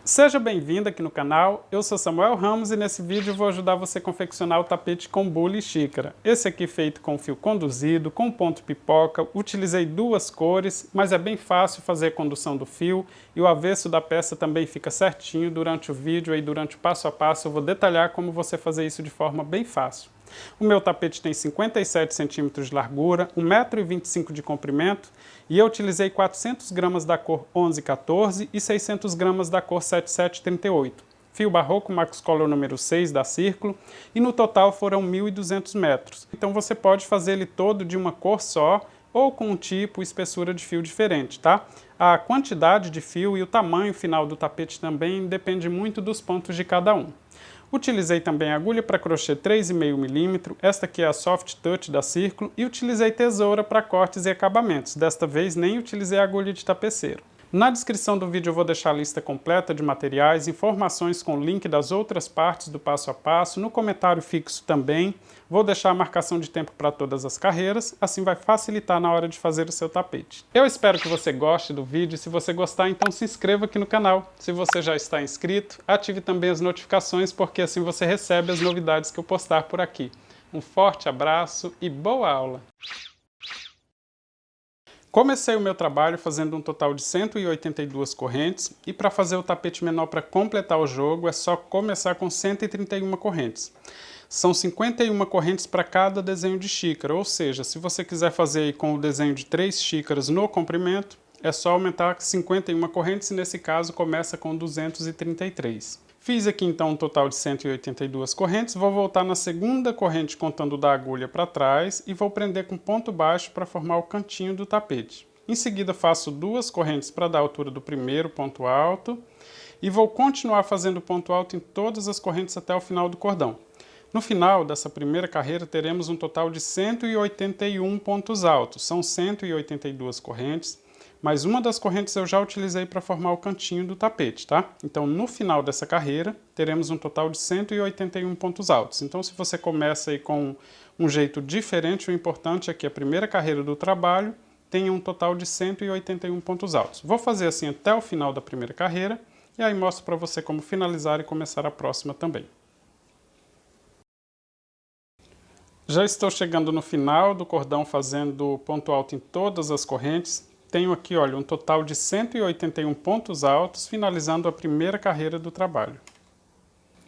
Seja bem-vindo aqui no canal, eu sou Samuel Ramos e nesse vídeo eu vou ajudar você a confeccionar o tapete com bule e xícara. Esse aqui feito com fio conduzido, com ponto pipoca, utilizei duas cores, mas é bem fácil fazer a condução do fio e o avesso da peça também fica certinho. Durante o vídeo e durante o passo a passo eu vou detalhar como você fazer isso de forma bem fácil. O meu tapete tem 57 centímetros de largura, 1,25 m de comprimento e eu utilizei 400 gramas da cor 1114 e 600 gramas da cor 7738. Fio barroco Max Color número 6 da Círculo e no total foram 1.200 metros. Então você pode fazer ele todo de uma cor só ou com um tipo e espessura de fio diferente, tá? A quantidade de fio e o tamanho final do tapete também depende muito dos pontos de cada um. Utilizei também agulha para crochê 3,5 mm, esta aqui é a Soft Touch da Círculo, e utilizei tesoura para cortes e acabamentos. Desta vez nem utilizei agulha de tapeceiro. Na descrição do vídeo eu vou deixar a lista completa de materiais, informações com link das outras partes do passo a passo, no comentário fixo também. Vou deixar a marcação de tempo para todas as carreiras, assim vai facilitar na hora de fazer o seu tapete. Eu espero que você goste do vídeo, se você gostar então se inscreva aqui no canal. Se você já está inscrito, ative também as notificações, porque assim você recebe as novidades que eu postar por aqui. Um forte abraço e boa aula! Comecei o meu trabalho fazendo um total de 182 correntes e para fazer o tapete menor para completar o jogo é só começar com 131 correntes. São 51 correntes para cada desenho de xícara, ou seja, se você quiser fazer aí com o desenho de 3 xícaras no comprimento, é só aumentar 51 correntes e nesse caso começa com 233. Fiz aqui então um total de 182 correntes, vou voltar na segunda corrente contando da agulha para trás e vou prender com ponto baixo para formar o cantinho do tapete. Em seguida faço duas correntes para dar a altura do primeiro ponto alto e vou continuar fazendo ponto alto em todas as correntes até o final do cordão. No final dessa primeira carreira teremos um total de 181 pontos altos, são 182 correntes. Mas uma das correntes eu já utilizei para formar o cantinho do tapete, tá? Então, no final dessa carreira, teremos um total de 181 pontos altos. Então, se você começa aí com um jeito diferente, o importante é que a primeira carreira do trabalho tenha um total de 181 pontos altos. Vou fazer assim até o final da primeira carreira, e aí mostro para você como finalizar e começar a próxima também. Já estou chegando no final do cordão fazendo ponto alto em todas as correntes. Tenho aqui, olha, um total de 181 pontos altos, finalizando a primeira carreira do trabalho.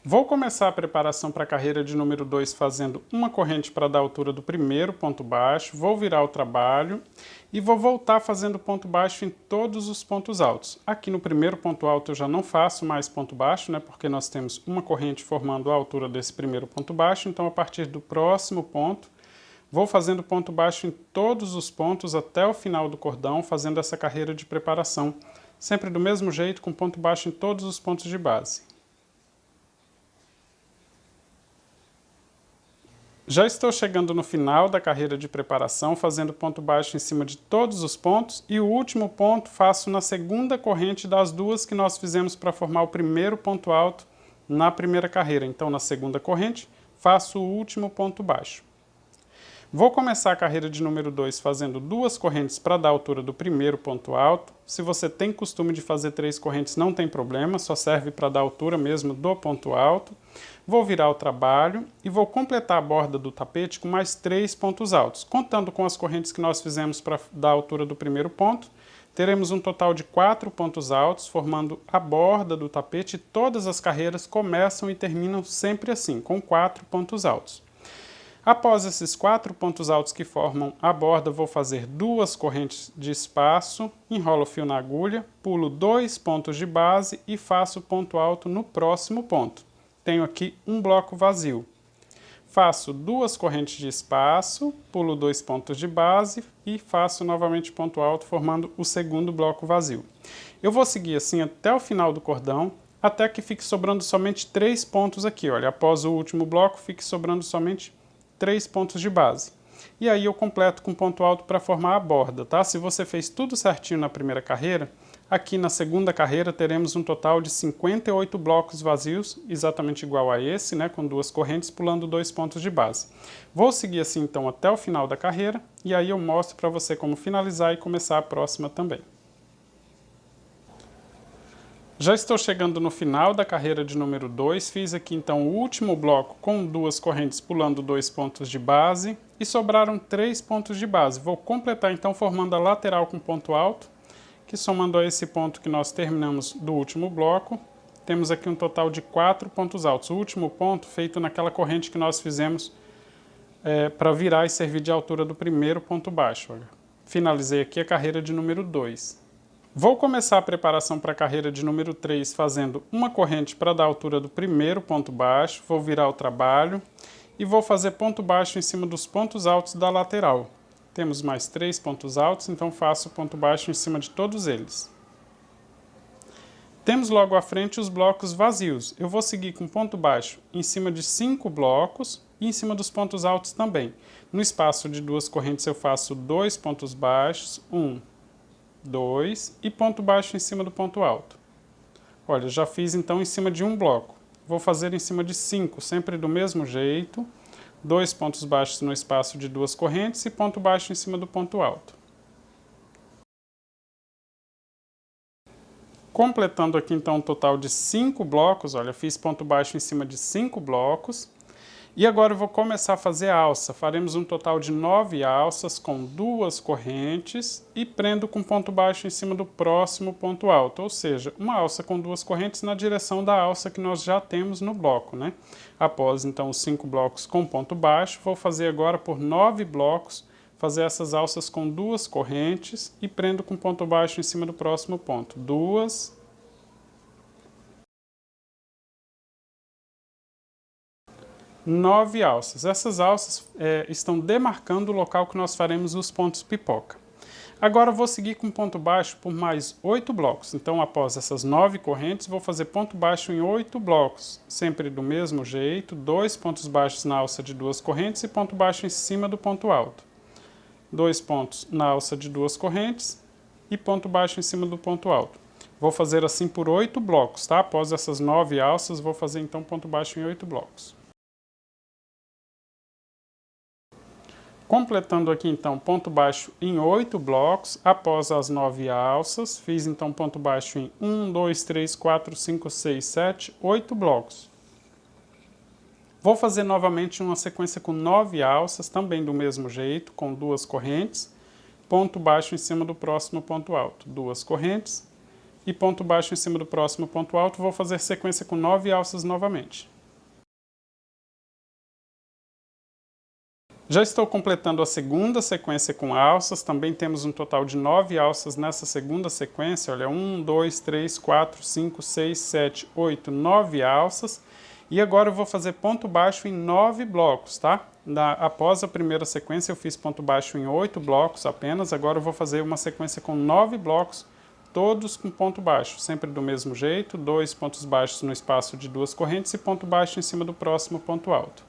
Vou começar a preparação para a carreira de número 2 fazendo uma corrente para dar a altura do primeiro ponto baixo, vou virar o trabalho e vou voltar fazendo ponto baixo em todos os pontos altos. Aqui no primeiro ponto alto eu já não faço mais ponto baixo, né, porque nós temos uma corrente formando a altura desse primeiro ponto baixo, então a partir do próximo ponto, vou fazendo ponto baixo em todos os pontos até o final do cordão, fazendo essa carreira de preparação, sempre do mesmo jeito, com ponto baixo em todos os pontos de base. Já estou chegando no final da carreira de preparação, fazendo ponto baixo em cima de todos os pontos, e o último ponto faço na segunda corrente das duas que nós fizemos para formar o primeiro ponto alto na primeira carreira. Então, na segunda corrente, faço o último ponto baixo. Vou começar a carreira de número 2 fazendo duas correntes para dar a altura do primeiro ponto alto. Se você tem costume de fazer 3 correntes, não tem problema, só serve para dar a altura mesmo do ponto alto. Vou virar o trabalho e vou completar a borda do tapete com mais 3 pontos altos. Contando com as correntes que nós fizemos para dar a altura do primeiro ponto, teremos um total de 4 pontos altos, formando a borda do tapete. Todas as carreiras começam e terminam sempre assim, com 4 pontos altos. Após esses 4 pontos altos que formam a borda, vou fazer duas correntes de espaço, enrolo o fio na agulha, pulo 2 pontos de base e faço ponto alto no próximo ponto. Tenho aqui um bloco vazio. Faço duas correntes de espaço, pulo 2 pontos de base e faço novamente ponto alto, formando o segundo bloco vazio. Eu vou seguir assim até o final do cordão, até que fique sobrando somente 3 pontos aqui. Olha, após o último bloco, fique sobrando somente 3 pontos de base. E aí eu completo com ponto alto para formar a borda, tá? Se você fez tudo certinho na primeira carreira, aqui na segunda carreira teremos um total de 58 blocos vazios, exatamente igual a esse, né? Com duas correntes, pulando 2 pontos de base. Vou seguir assim então até o final da carreira, e aí eu mostro para você como finalizar e começar a próxima também. Já estou chegando no final da carreira de número 2, fiz aqui então o último bloco com 2 correntes pulando 2 pontos de base e sobraram 3 pontos de base. Vou completar então formando a lateral com ponto alto, que somando a esse ponto que nós terminamos do último bloco, temos aqui um total de 4 pontos altos. O último ponto feito naquela corrente que nós fizemos para virar e servir de altura do primeiro ponto baixo. Olha. Finalizei aqui a carreira de número 2. Vou começar a preparação para a carreira de número 3 fazendo uma corrente para dar a altura do primeiro ponto baixo, vou virar o trabalho e vou fazer ponto baixo em cima dos pontos altos da lateral. Temos mais 3 pontos altos, então faço ponto baixo em cima de todos eles. Temos logo à frente os blocos vazios. Eu vou seguir com ponto baixo em cima de 5 blocos e em cima dos pontos altos também. No espaço de 2 correntes eu faço 2 pontos baixos, 1, 2 e ponto baixo em cima do ponto alto. Olha, já fiz então em cima de um bloco. Vou fazer em cima de 5, sempre do mesmo jeito. 2 pontos baixos no espaço de 2 correntes e ponto baixo em cima do ponto alto. Completando aqui então um total de 5 blocos, olha, fiz ponto baixo em cima de 5 blocos. E agora eu vou começar a fazer a alça. Faremos um total de 9 alças com 2 correntes e prendo com ponto baixo em cima do próximo ponto alto, ou seja, uma alça com 2 correntes na direção da alça que nós já temos no bloco, né? Após então os 5 blocos com ponto baixo, vou fazer agora por 9 blocos, fazer essas alças com 2 correntes e prendo com ponto baixo em cima do próximo ponto. 2, 9 alças. Essas alças estão demarcando o local que nós faremos os pontos pipoca. Agora eu vou seguir com ponto baixo por mais 8 blocos. Então, após essas 9 correntes, vou fazer ponto baixo em 8 blocos. Sempre do mesmo jeito, 2 pontos baixos na alça de 2 correntes e ponto baixo em cima do ponto alto. 2 pontos na alça de 2 correntes e ponto baixo em cima do ponto alto. Vou fazer assim por 8 blocos, tá? Após essas 9 alças, vou fazer então ponto baixo em 8 blocos. Completando aqui então ponto baixo em 8 blocos, após as 9 alças, fiz então ponto baixo em 1, 2, 3, 4, 5, 6, 7, 8 blocos. Vou fazer novamente uma sequência com 9 alças, também do mesmo jeito, com 2 correntes, ponto baixo em cima do próximo ponto alto, 2 correntes e ponto baixo em cima do próximo ponto alto, vou fazer sequência com 9 alças novamente. Já estou completando a segunda sequência com alças, também temos um total de 9 alças nessa segunda sequência, olha, 1, 2, 3, 4, 5, 6, 7, 8, 9 alças. E agora eu vou fazer ponto baixo em 9 blocos, tá? Após a primeira sequência eu fiz ponto baixo em 8 blocos apenas, agora eu vou fazer uma sequência com 9 blocos, todos com ponto baixo, sempre do mesmo jeito, 2 pontos baixos no espaço de 2 correntes e ponto baixo em cima do próximo ponto alto.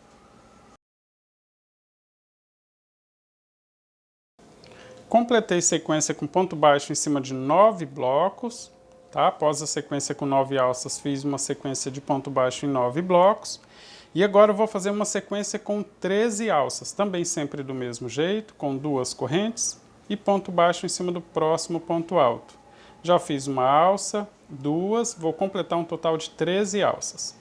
Completei sequência com ponto baixo em cima de 9 blocos, tá? Após a sequência com 9 alças, fiz uma sequência de ponto baixo em 9 blocos. E agora eu vou fazer uma sequência com 13 alças, também sempre do mesmo jeito, com 2 correntes e ponto baixo em cima do próximo ponto alto. Já fiz uma alça, 2, vou completar um total de 13 alças.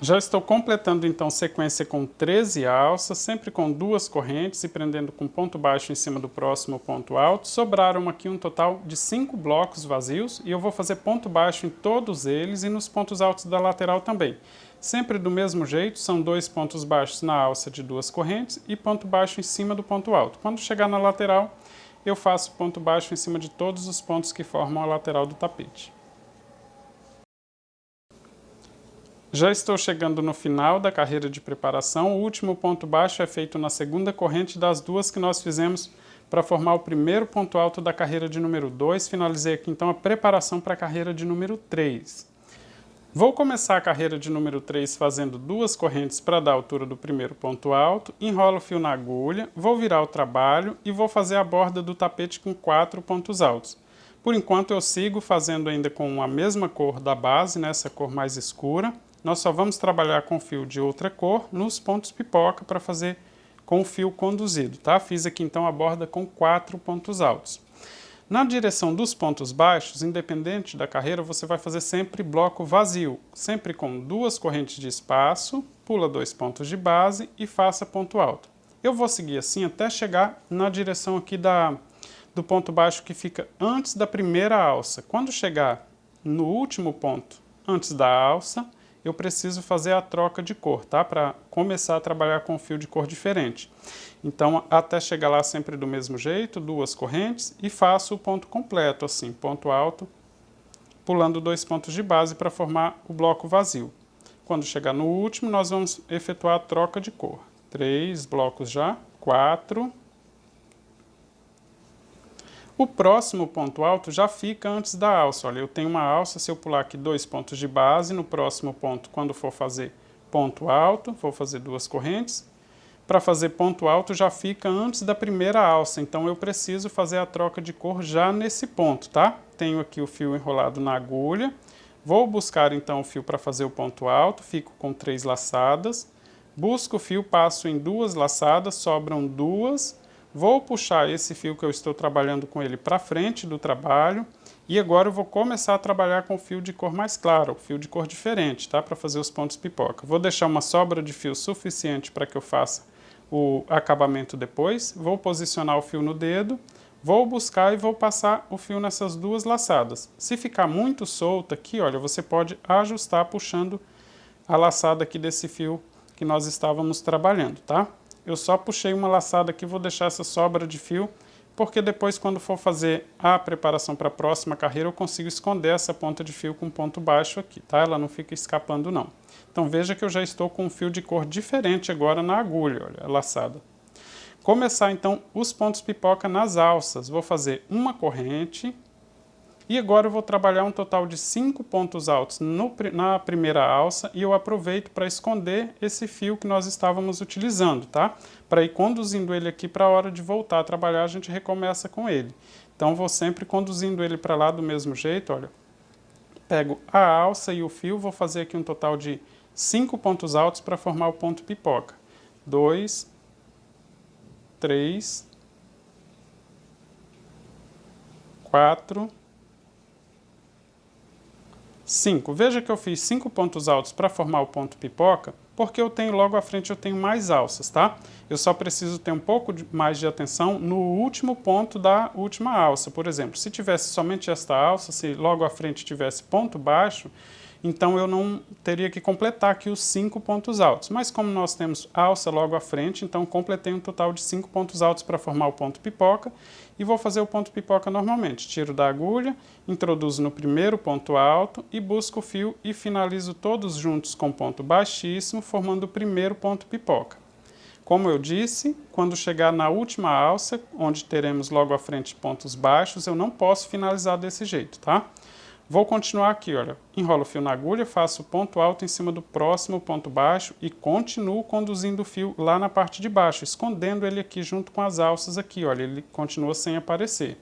Já estou completando então sequência com 13 alças, sempre com 2 correntes e prendendo com ponto baixo em cima do próximo ponto alto. Sobraram aqui um total de 5 blocos vazios e eu vou fazer ponto baixo em todos eles e nos pontos altos da lateral também. Sempre do mesmo jeito, são 2 pontos baixos na alça de 2 correntes e ponto baixo em cima do ponto alto. Quando chegar na lateral, eu faço ponto baixo em cima de todos os pontos que formam a lateral do tapete. Já estou chegando no final da carreira de preparação. O último ponto baixo é feito na segunda corrente das 2 que nós fizemos para formar o primeiro ponto alto da carreira de número 2. Finalizei aqui então a preparação para a carreira de número 3. Vou começar a carreira de número 3 fazendo 2 correntes para dar a altura do primeiro ponto alto, enrolo o fio na agulha, vou virar o trabalho e vou fazer a borda do tapete com 4 pontos altos. Por enquanto eu sigo fazendo ainda com a mesma cor da base, nessa cor mais escura. Nós só vamos trabalhar com fio de outra cor nos pontos pipoca para fazer com o fio conduzido, tá? Fiz aqui então a borda com 4 pontos altos. Na direção dos pontos baixos, independente da carreira, você vai fazer sempre bloco vazio, sempre com 2 correntes de espaço, pula 2 pontos de base e faça ponto alto. Eu vou seguir assim até chegar na direção aqui do ponto baixo que fica antes da primeira alça. Quando chegar no último ponto antes da alça, eu preciso fazer a troca de cor, tá? Para começar a trabalhar com fio de cor diferente. Então, até chegar lá sempre do mesmo jeito, 2 correntes, e faço o ponto completo, assim, ponto alto, pulando 2 pontos de base para formar o bloco vazio. Quando chegar no último, nós vamos efetuar a troca de cor. 3 blocos já, 4. O próximo ponto alto já fica antes da alça. Olha, eu tenho uma alça, se eu pular aqui 2 pontos de base, no próximo ponto, quando for fazer ponto alto, vou fazer 2 correntes. Para fazer ponto alto já fica antes da primeira alça, então eu preciso fazer a troca de cor já nesse ponto, tá? Tenho aqui o fio enrolado na agulha, vou buscar então o fio para fazer o ponto alto, fico com 3 laçadas, busco o fio, passo em 2 laçadas, sobram 2, vou puxar esse fio que eu estou trabalhando com ele para frente do trabalho, e agora eu vou começar a trabalhar com fio de cor mais clara, fio de cor diferente, tá? Para fazer os pontos pipoca. Vou deixar uma sobra de fio suficiente para que eu faça o acabamento depois, vou posicionar o fio no dedo, vou buscar e vou passar o fio nessas 2 laçadas. Se ficar muito solto aqui, olha, você pode ajustar puxando a laçada aqui desse fio que nós estávamos trabalhando, tá? Eu só puxei uma laçada aqui, vou deixar essa sobra de fio, porque depois quando for fazer a preparação para a próxima carreira, eu consigo esconder essa ponta de fio com ponto baixo aqui, tá? Ela não fica escapando não. Então veja que eu já estou com um fio de cor diferente agora na agulha, olha, a laçada. Começar então os pontos pipoca nas alças. Vou fazer uma corrente e agora eu vou trabalhar um total de 5 pontos altos na primeira alça e eu aproveito para esconder esse fio que nós estávamos utilizando, tá? Para ir conduzindo ele aqui para a hora de voltar a trabalhar, a gente recomeça com ele. Então vou sempre conduzindo ele para lá do mesmo jeito, olha. Pego a alça e o fio, vou fazer aqui um total de 5 pontos altos para formar o ponto pipoca. 2, 3, 4, 5. Veja que eu fiz 5 pontos altos para formar o ponto pipoca, porque eu tenho logo à frente eu tenho mais alças, tá? Eu só preciso ter um pouco mais de atenção no último ponto da última alça. Por exemplo, se tivesse somente esta alça, se logo à frente tivesse ponto baixo, então eu não teria que completar aqui os 5 pontos altos. Mas como nós temos alça logo à frente, então completei um total de 5 pontos altos para formar o ponto pipoca e vou fazer o ponto pipoca normalmente. Tiro da agulha, introduzo no primeiro ponto alto e busco o fio e finalizo todos juntos com ponto baixíssimo, formando o primeiro ponto pipoca. Como eu disse, quando chegar na última alça, onde teremos logo à frente pontos baixos, eu não posso finalizar desse jeito, tá? Vou continuar aqui, olha, enrolo o fio na agulha, faço ponto alto em cima do próximo ponto baixo e continuo conduzindo o fio lá na parte de baixo, escondendo ele aqui junto com as alças aqui, olha, ele continua sem aparecer.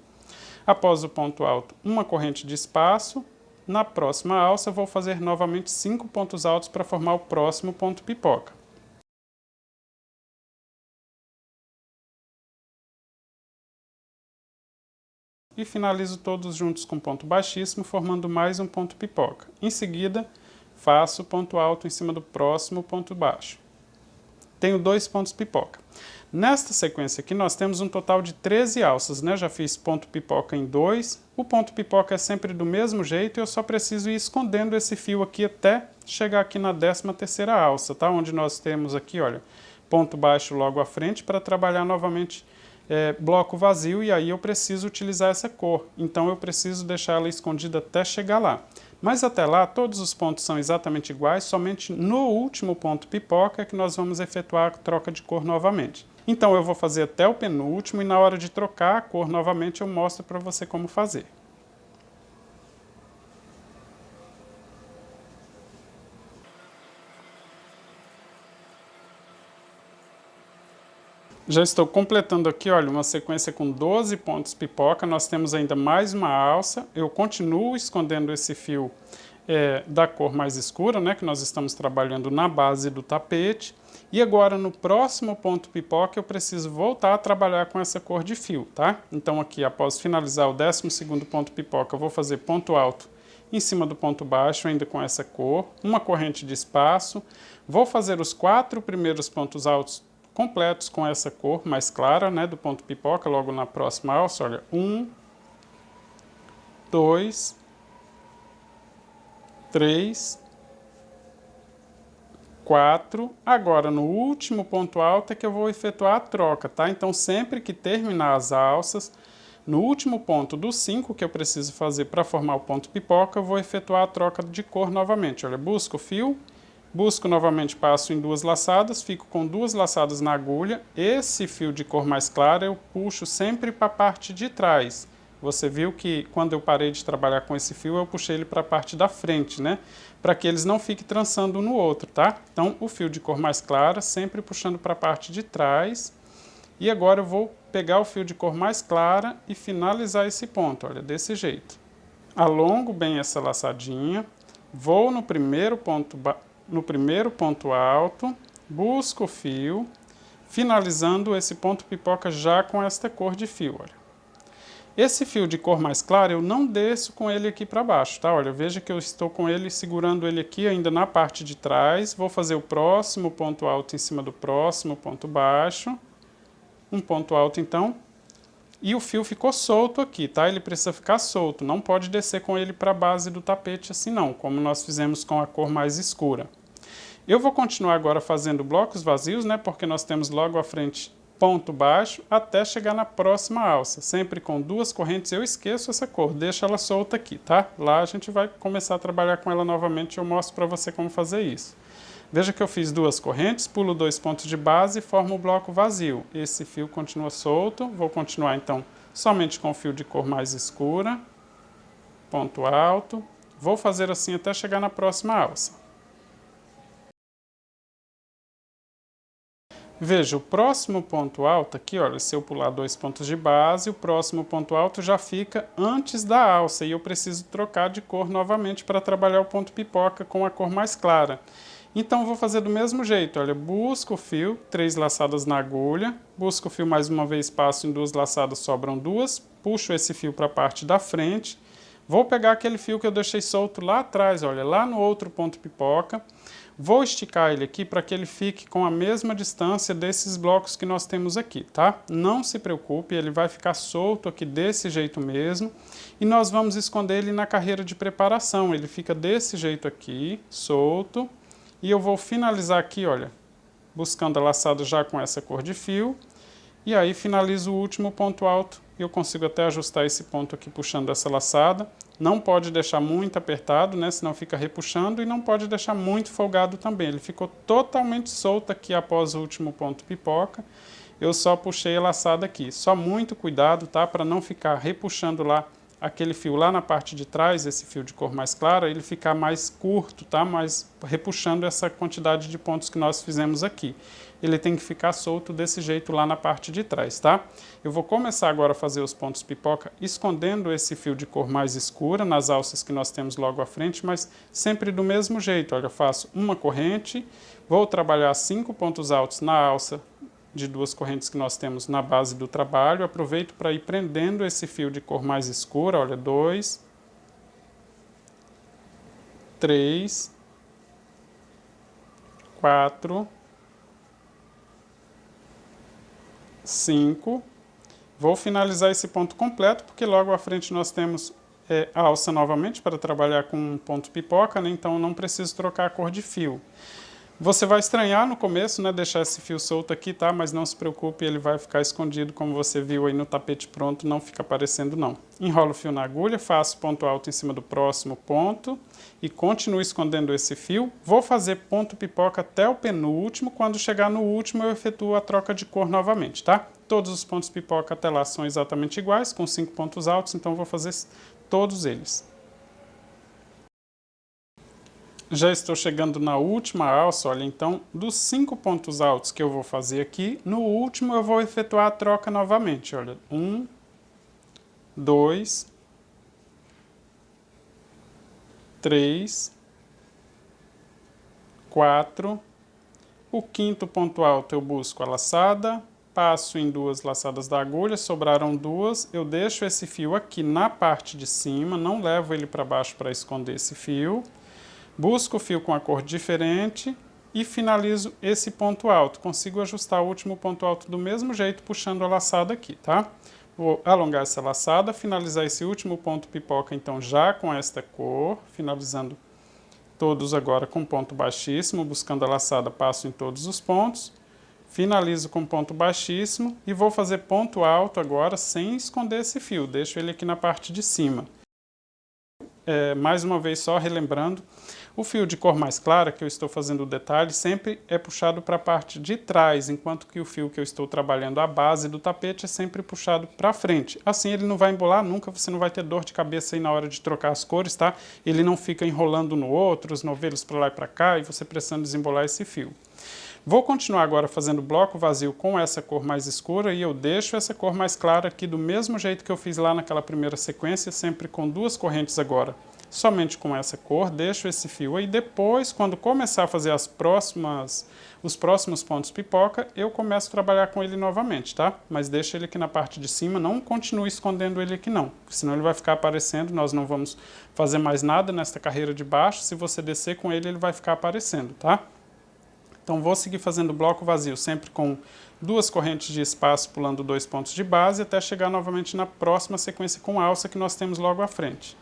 Após o ponto alto, uma corrente de espaço, na próxima alça vou fazer novamente 5 pontos altos para formar o próximo ponto pipoca. E finalizo todos juntos com ponto baixíssimo, formando mais um ponto pipoca. Em seguida, faço ponto alto em cima do próximo ponto baixo. Tenho 2 pontos pipoca. Nesta sequência aqui, nós temos um total de 13 alças, né? Já fiz ponto pipoca em 2. O ponto pipoca é sempre do mesmo jeito e eu só preciso ir escondendo esse fio aqui até chegar aqui na 13ª alça, tá? Onde nós temos aqui, olha, ponto baixo logo à frente para trabalhar novamente bloco vazio e aí eu preciso utilizar essa cor, então eu preciso deixar ela escondida até chegar lá. Mas até lá todos os pontos são exatamente iguais, somente no último ponto pipoca é que nós vamos efetuar a troca de cor novamente. Então eu vou fazer até o penúltimo e na hora de trocar a cor novamente eu mostro para você como fazer. Já estou completando aqui, olha, uma sequência com 12 pontos pipoca, nós temos ainda mais uma alça, eu continuo escondendo esse fio da cor mais escura, né, que nós estamos trabalhando na base do tapete, E agora, no próximo ponto pipoca, eu preciso voltar a trabalhar com essa cor de fio, tá? Então aqui, após finalizar o 12º ponto pipoca, eu vou fazer ponto alto em cima do ponto baixo, ainda com essa cor, uma corrente de espaço. Vou fazer os 4 primeiros pontos altos completos com essa cor mais clara, né, do ponto pipoca, logo na próxima alça, olha, 1, 2, 3, 4. Agora, no último ponto alto é que eu vou efetuar a troca, tá? Então, sempre que terminar as alças, no último ponto dos 5 que eu preciso fazer para formar o ponto pipoca, eu vou efetuar a troca de cor novamente. Olha, busco o fio, busco novamente, passo em 2 laçadas, fico com 2 laçadas na agulha. Esse fio de cor mais clara eu puxo sempre para a parte de trás. Você viu que quando eu parei de trabalhar com esse fio, eu puxei ele para a parte da frente, né? Para que eles não fiquem trançando um no outro, tá? Então, o fio de cor mais clara, sempre puxando para a parte de trás. E agora eu vou pegar o fio de cor mais clara e finalizar esse ponto, olha, desse jeito. Alongo bem essa laçadinha, vou no primeiro ponto alto, busco o fio, finalizando esse ponto pipoca já com esta cor de fio, olha. Esse fio de cor mais clara, eu não desço com ele aqui para baixo, tá? Olha, veja que eu estou com ele, segurando ele aqui ainda na parte de trás. Vou fazer o próximo ponto alto em cima do próximo ponto baixo. Um ponto alto, então. E o fio ficou solto aqui, tá? Ele precisa ficar solto, não pode descer com ele para a base do tapete assim não, como nós fizemos com a cor mais escura. Eu vou continuar agora fazendo blocos vazios, né? Porque nós temos logo à frente ponto baixo até chegar na próxima alça, sempre com 2 correntes. Eu esqueço essa cor, deixo ela solta aqui, tá? Lá a gente vai começar a trabalhar com ela novamente, eu mostro para você como fazer isso. Veja que eu fiz 2 correntes, pulo 2 pontos de base e formo o bloco vazio. Esse fio continua solto, vou continuar então somente com o fio de cor mais escura, ponto alto, vou fazer assim até chegar na próxima alça. Veja, o próximo ponto alto aqui, olha, se eu pular 2 pontos de base, o próximo ponto alto já fica antes da alça e eu preciso trocar de cor novamente para trabalhar o ponto pipoca com a cor mais clara. Então, vou fazer do mesmo jeito, olha, busco o fio, 3 laçadas na agulha, busco o fio mais uma vez, passo em 2 laçadas, sobram 2, puxo esse fio para a parte da frente, vou pegar aquele fio que eu deixei solto lá atrás, olha, lá no outro ponto pipoca, vou esticar ele aqui para que ele fique com a mesma distância desses blocos que nós temos aqui, tá? Não se preocupe, ele vai ficar solto aqui desse jeito mesmo. E nós vamos esconder ele na carreira de preparação. Ele fica desse jeito aqui, solto. E eu vou finalizar aqui, olha, buscando a laçada já com essa cor de fio. E aí finalizo o último ponto alto. Eu consigo até ajustar esse ponto aqui puxando essa laçada. Não pode deixar muito apertado, né? Senão fica repuxando, e não pode deixar muito folgado também. Ele ficou totalmente solto aqui após o último ponto pipoca. Eu só puxei a laçada aqui. Só muito cuidado, tá? Para não ficar repuxando lá aquele fio lá na parte de trás, esse fio de cor mais clara, ele ficar mais curto, tá? Mas repuxando essa quantidade de pontos que nós fizemos aqui. Ele tem que ficar solto desse jeito lá na parte de trás, tá? Eu vou começar agora a fazer os pontos pipoca escondendo esse fio de cor mais escura nas alças que nós temos logo à frente, mas sempre do mesmo jeito. Olha, eu faço uma corrente, vou trabalhar 5 pontos altos na alça de 2 correntes que nós temos na base do trabalho. Aproveito para ir prendendo esse fio de cor mais escura, olha, 2, 3, 4, 5. Vou finalizar esse ponto completo, porque logo à frente nós temos a alça novamente para trabalhar com um ponto pipoca, né? Então não preciso trocar a cor de fio. Você vai estranhar no começo, né, deixar esse fio solto aqui, tá? Mas não se preocupe, ele vai ficar escondido, como você viu aí no tapete pronto, não fica aparecendo não. Enrolo o fio na agulha, faço ponto alto em cima do próximo ponto e continuo escondendo esse fio. Vou fazer ponto pipoca até o penúltimo, quando chegar no último eu efetuo a troca de cor novamente, tá? Todos os pontos pipoca até lá são exatamente iguais, com 5 pontos altos, então vou fazer todos eles. Já estou chegando na última alça, olha, então, dos 5 pontos altos que eu vou fazer aqui, no último eu vou efetuar a troca novamente, olha, 1, 2, 3, 4, O quinto ponto alto eu busco a laçada, passo em 2 laçadas da agulha, sobraram 2, eu deixo esse fio aqui na parte de cima, não levo ele para baixo para esconder esse fio, busco o fio com a cor diferente e finalizo esse ponto alto. Consigo ajustar o último ponto alto do mesmo jeito, puxando a laçada aqui, tá? Vou alongar essa laçada, finalizar esse último ponto pipoca, então já com esta cor, finalizando todos agora com ponto baixíssimo, buscando a laçada, passo em todos os pontos, finalizo com ponto baixíssimo e vou fazer ponto alto agora sem esconder esse fio, deixo ele aqui na parte de cima. Mais uma vez só relembrando, o fio de cor mais clara que eu estou fazendo o detalhe sempre é puxado para a parte de trás, enquanto que o fio que eu estou trabalhando a base do tapete é sempre puxado para frente. Assim ele não vai embolar nunca, você não vai ter dor de cabeça aí na hora de trocar as cores, tá? Ele não fica enrolando no outro, os novelos para lá e para cá e você precisando desembolar esse fio. Vou continuar agora fazendo bloco vazio com essa cor mais escura e eu deixo essa cor mais clara aqui do mesmo jeito que eu fiz lá naquela primeira sequência, sempre com 2 correntes agora. Somente com essa cor, deixo esse fio aí, depois quando começar a fazer os próximos pontos pipoca, eu começo a trabalhar com ele novamente, tá? Mas deixa ele aqui na parte de cima, não continue escondendo ele aqui não, senão ele vai ficar aparecendo, nós não vamos fazer mais nada nesta carreira de baixo, se você descer com ele, ele vai ficar aparecendo, tá? Então vou seguir fazendo bloco vazio, sempre com 2 correntes de espaço, pulando 2 pontos de base, até chegar novamente na próxima sequência com alça que nós temos logo à frente.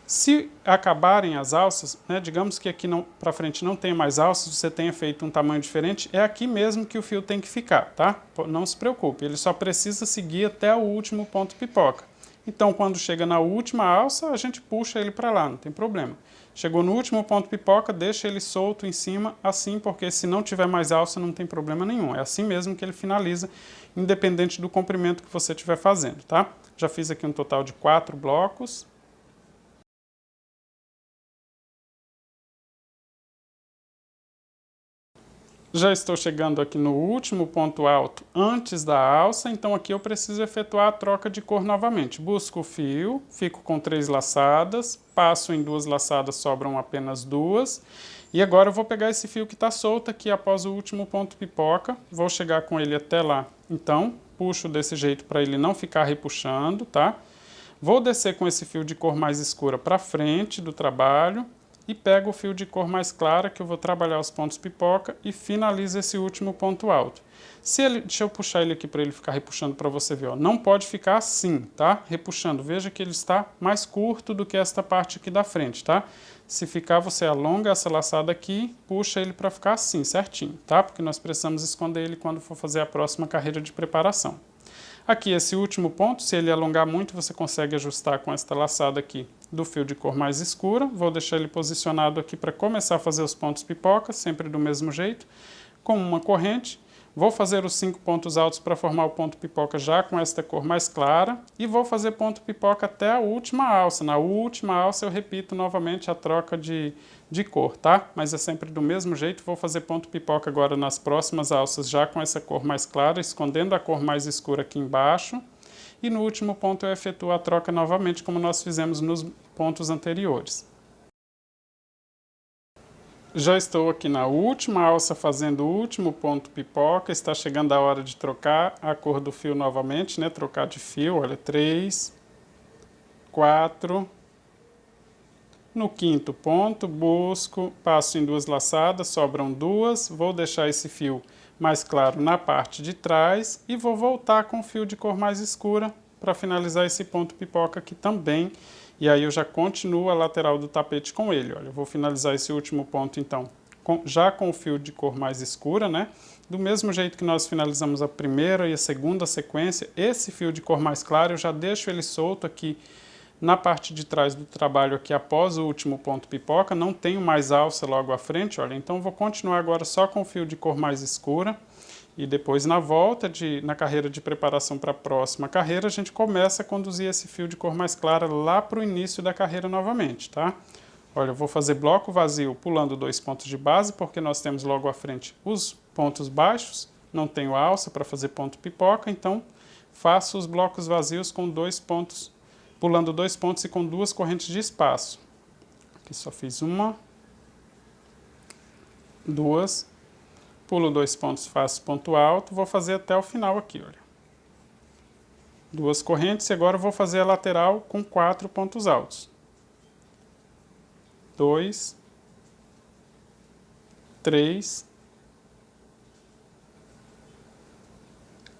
Se acabarem as alças, né, digamos que aqui para frente não tem mais alças, você tenha feito um tamanho diferente, é aqui mesmo que o fio tem que ficar, tá? Não se preocupe, ele só precisa seguir até o último ponto pipoca. Então, quando chega na última alça, a gente puxa ele para lá, não tem problema. Chegou no último ponto pipoca, deixa ele solto em cima, assim, porque se não tiver mais alça, não tem problema nenhum. É assim mesmo que ele finaliza, independente do comprimento que você estiver fazendo, tá? Já fiz aqui um total de 4 blocos. Já estou chegando aqui no último ponto alto antes da alça, então aqui eu preciso efetuar a troca de cor novamente. Busco o fio, fico com 3 laçadas, passo em 2 laçadas, sobram apenas 2. E agora eu vou pegar esse fio que está solto aqui após o último ponto pipoca, vou chegar com ele até lá. Então, puxo desse jeito para ele não ficar repuxando, tá? Vou descer com esse fio de cor mais escura para frente do trabalho. E pego o fio de cor mais clara, que eu vou trabalhar os pontos pipoca e finalizo esse último ponto alto. Deixa eu puxar ele aqui para ele ficar repuxando para você ver, ó. Não pode ficar assim, tá? Repuxando, veja que ele está mais curto do que esta parte aqui da frente, tá? Se ficar, você alonga essa laçada aqui, puxa ele para ficar assim, certinho, tá? Porque nós precisamos esconder ele quando for fazer a próxima carreira de preparação. Aqui, esse último ponto, se ele alongar muito, você consegue ajustar com esta laçada aqui do fio de cor mais escura. Vou deixar ele posicionado aqui para começar a fazer os pontos pipoca, sempre do mesmo jeito, com uma corrente. Vou fazer os 5 pontos altos para formar o ponto pipoca já com esta cor mais clara. E vou fazer ponto pipoca até a última alça. Na última alça eu repito novamente a troca de cor, tá? Mas é sempre do mesmo jeito. Vou fazer ponto pipoca agora nas próximas alças já com essa cor mais clara, escondendo a cor mais escura aqui embaixo. E no último ponto eu efetuo a troca novamente, como nós fizemos nos pontos anteriores. Já estou aqui na última alça fazendo o último ponto pipoca, está chegando a hora de trocar a cor do fio novamente, né? Trocar de fio, olha, 3, 4, no quinto ponto, busco, passo em 2 laçadas, sobram 2, vou deixar esse fio mais claro na parte de trás e vou voltar com o fio de cor mais escura para finalizar esse ponto pipoca aqui também. E aí eu já continuo a lateral do tapete com ele. Olha, eu vou finalizar esse último ponto então, já com o fio de cor mais escura, né? Do mesmo jeito que nós finalizamos a primeira e a segunda sequência, esse fio de cor mais clara eu já deixo ele solto aqui na parte de trás do trabalho aqui após o último ponto pipoca. Não tenho mais alça logo à frente, olha, então vou continuar agora só com o fio de cor mais escura. E depois, na volta, na carreira de preparação para a próxima carreira, a gente começa a conduzir esse fio de cor mais clara lá para o início da carreira novamente, tá? Olha, eu vou fazer bloco vazio pulando 2 pontos de base, porque nós temos logo à frente os pontos baixos, não tenho alça para fazer ponto pipoca, então faço os blocos vazios com 2 pontos, pulando 2 pontos e com 2 correntes de espaço. Aqui só fiz 1, 2... Pulo 2 pontos, faço ponto alto, vou fazer até o final aqui, olha. 2 correntes e agora eu vou fazer a lateral com 4 pontos altos. 2, 3,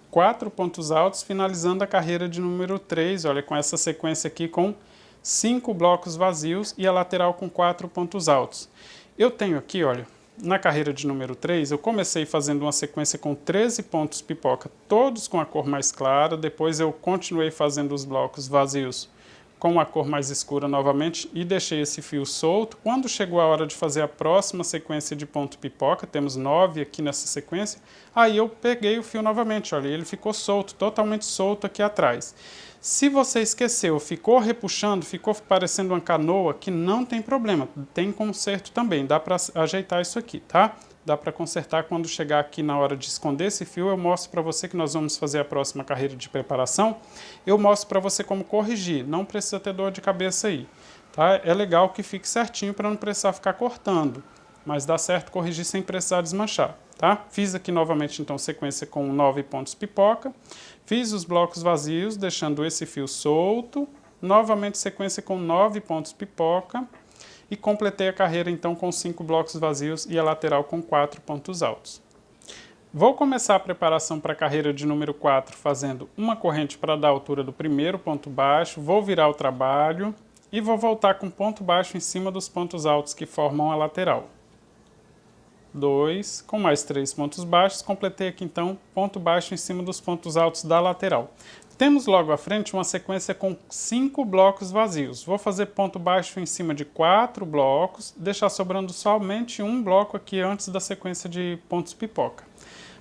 4 pontos altos, finalizando a carreira de número 3, olha, com essa sequência aqui com 5 blocos vazios e a lateral com 4 pontos altos. Eu tenho aqui, olha, na carreira de número 3, eu comecei fazendo uma sequência com 13 pontos pipoca, todos com a cor mais clara, depois eu continuei fazendo os blocos vazios com a cor mais escura novamente e deixei esse fio solto. Quando chegou a hora de fazer a próxima sequência de ponto pipoca, temos 9 aqui nessa sequência, aí eu peguei o fio novamente, olha, ele ficou solto, totalmente solto aqui atrás. Se você esqueceu, ficou repuxando, ficou parecendo uma canoa, que não tem problema, tem conserto também, dá para ajeitar isso aqui, tá? Dá para consertar quando chegar aqui na hora de esconder esse fio, eu mostro para você que nós vamos fazer a próxima carreira de preparação, eu mostro para você como corrigir, não precisa ter dor de cabeça aí, tá? É legal que fique certinho para não precisar ficar cortando, mas dá certo corrigir sem precisar desmanchar, tá? Fiz aqui novamente então sequência com 9 pontos pipoca, fiz os blocos vazios, deixando esse fio solto, novamente sequência com 9 pontos pipoca, e completei a carreira então com 5 blocos vazios e a lateral com 4 pontos altos. Vou começar a preparação para a carreira de número 4 fazendo uma corrente para dar a altura do primeiro ponto baixo, vou virar o trabalho e vou voltar com ponto baixo em cima dos pontos altos que formam a lateral. 2, com mais 3 pontos baixos, completei aqui então ponto baixo em cima dos pontos altos da lateral. Temos logo à frente uma sequência com 5 blocos vazios. Vou fazer ponto baixo em cima de 4 blocos, deixar sobrando somente um bloco aqui antes da sequência de pontos pipoca.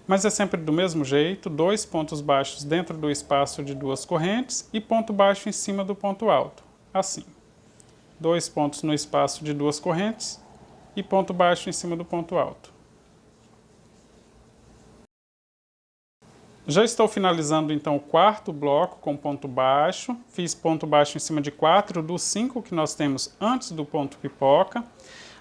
Mas é sempre do mesmo jeito, 2 pontos baixos dentro do espaço de 2 correntes e ponto baixo em cima do ponto alto, assim. 2 pontos no espaço de 2 correntes e ponto baixo em cima do ponto alto. Já estou finalizando então o quarto bloco com ponto baixo, fiz ponto baixo em cima de 4 dos 5 que nós temos antes do ponto pipoca.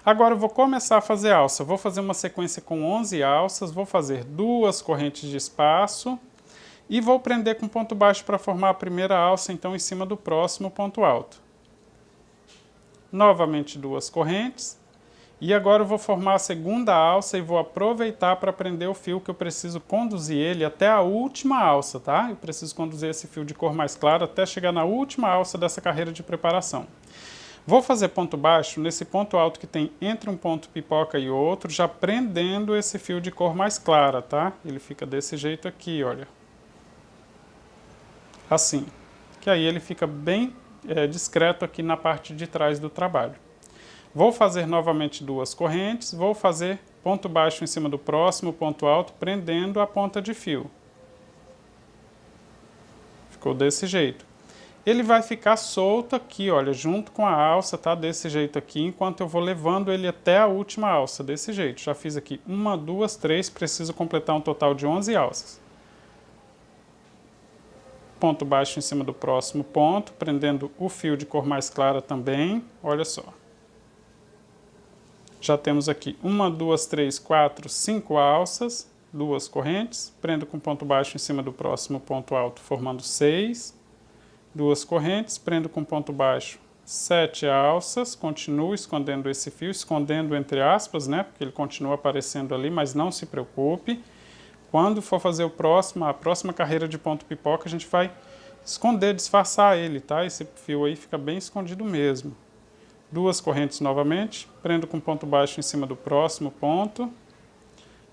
Agora eu vou começar a fazer alça, vou fazer uma sequência com 11 alças, vou fazer 2 correntes de espaço e vou prender com ponto baixo para formar a primeira alça então em cima do próximo ponto alto. Novamente 2 correntes. E agora eu vou formar a segunda alça e vou aproveitar para prender o fio que eu preciso conduzir ele até a última alça, tá? Eu preciso conduzir esse fio de cor mais clara até chegar na última alça dessa carreira de preparação. Vou fazer ponto baixo nesse ponto alto que tem entre um ponto pipoca e outro, já prendendo esse fio de cor mais clara, tá? Ele fica desse jeito aqui, olha. Assim. Que aí ele fica bem discreto aqui na parte de trás do trabalho. Vou fazer novamente 2 correntes, vou fazer ponto baixo em cima do próximo ponto alto, prendendo a ponta de fio. Ficou desse jeito. Ele vai ficar solto aqui, olha, junto com a alça, tá? Desse jeito aqui, enquanto eu vou levando ele até a última alça, desse jeito. Já fiz aqui 1, 2, 3, preciso completar um total de 11 alças. Ponto baixo em cima do próximo ponto, prendendo o fio de cor mais clara também, olha só. Já temos aqui 1, 2, 3, 4, 5 alças, 2 correntes, prendo com ponto baixo em cima do próximo ponto alto, formando 6, 2 correntes, prendo com ponto baixo 7 alças, continuo escondendo esse fio, escondendo entre aspas, né, porque ele continua aparecendo ali, mas não se preocupe. Quando for fazer a próxima carreira de ponto pipoca, a gente vai esconder, disfarçar ele, tá? Esse fio aí fica bem escondido mesmo. 2 correntes novamente, prendo com ponto baixo em cima do próximo ponto.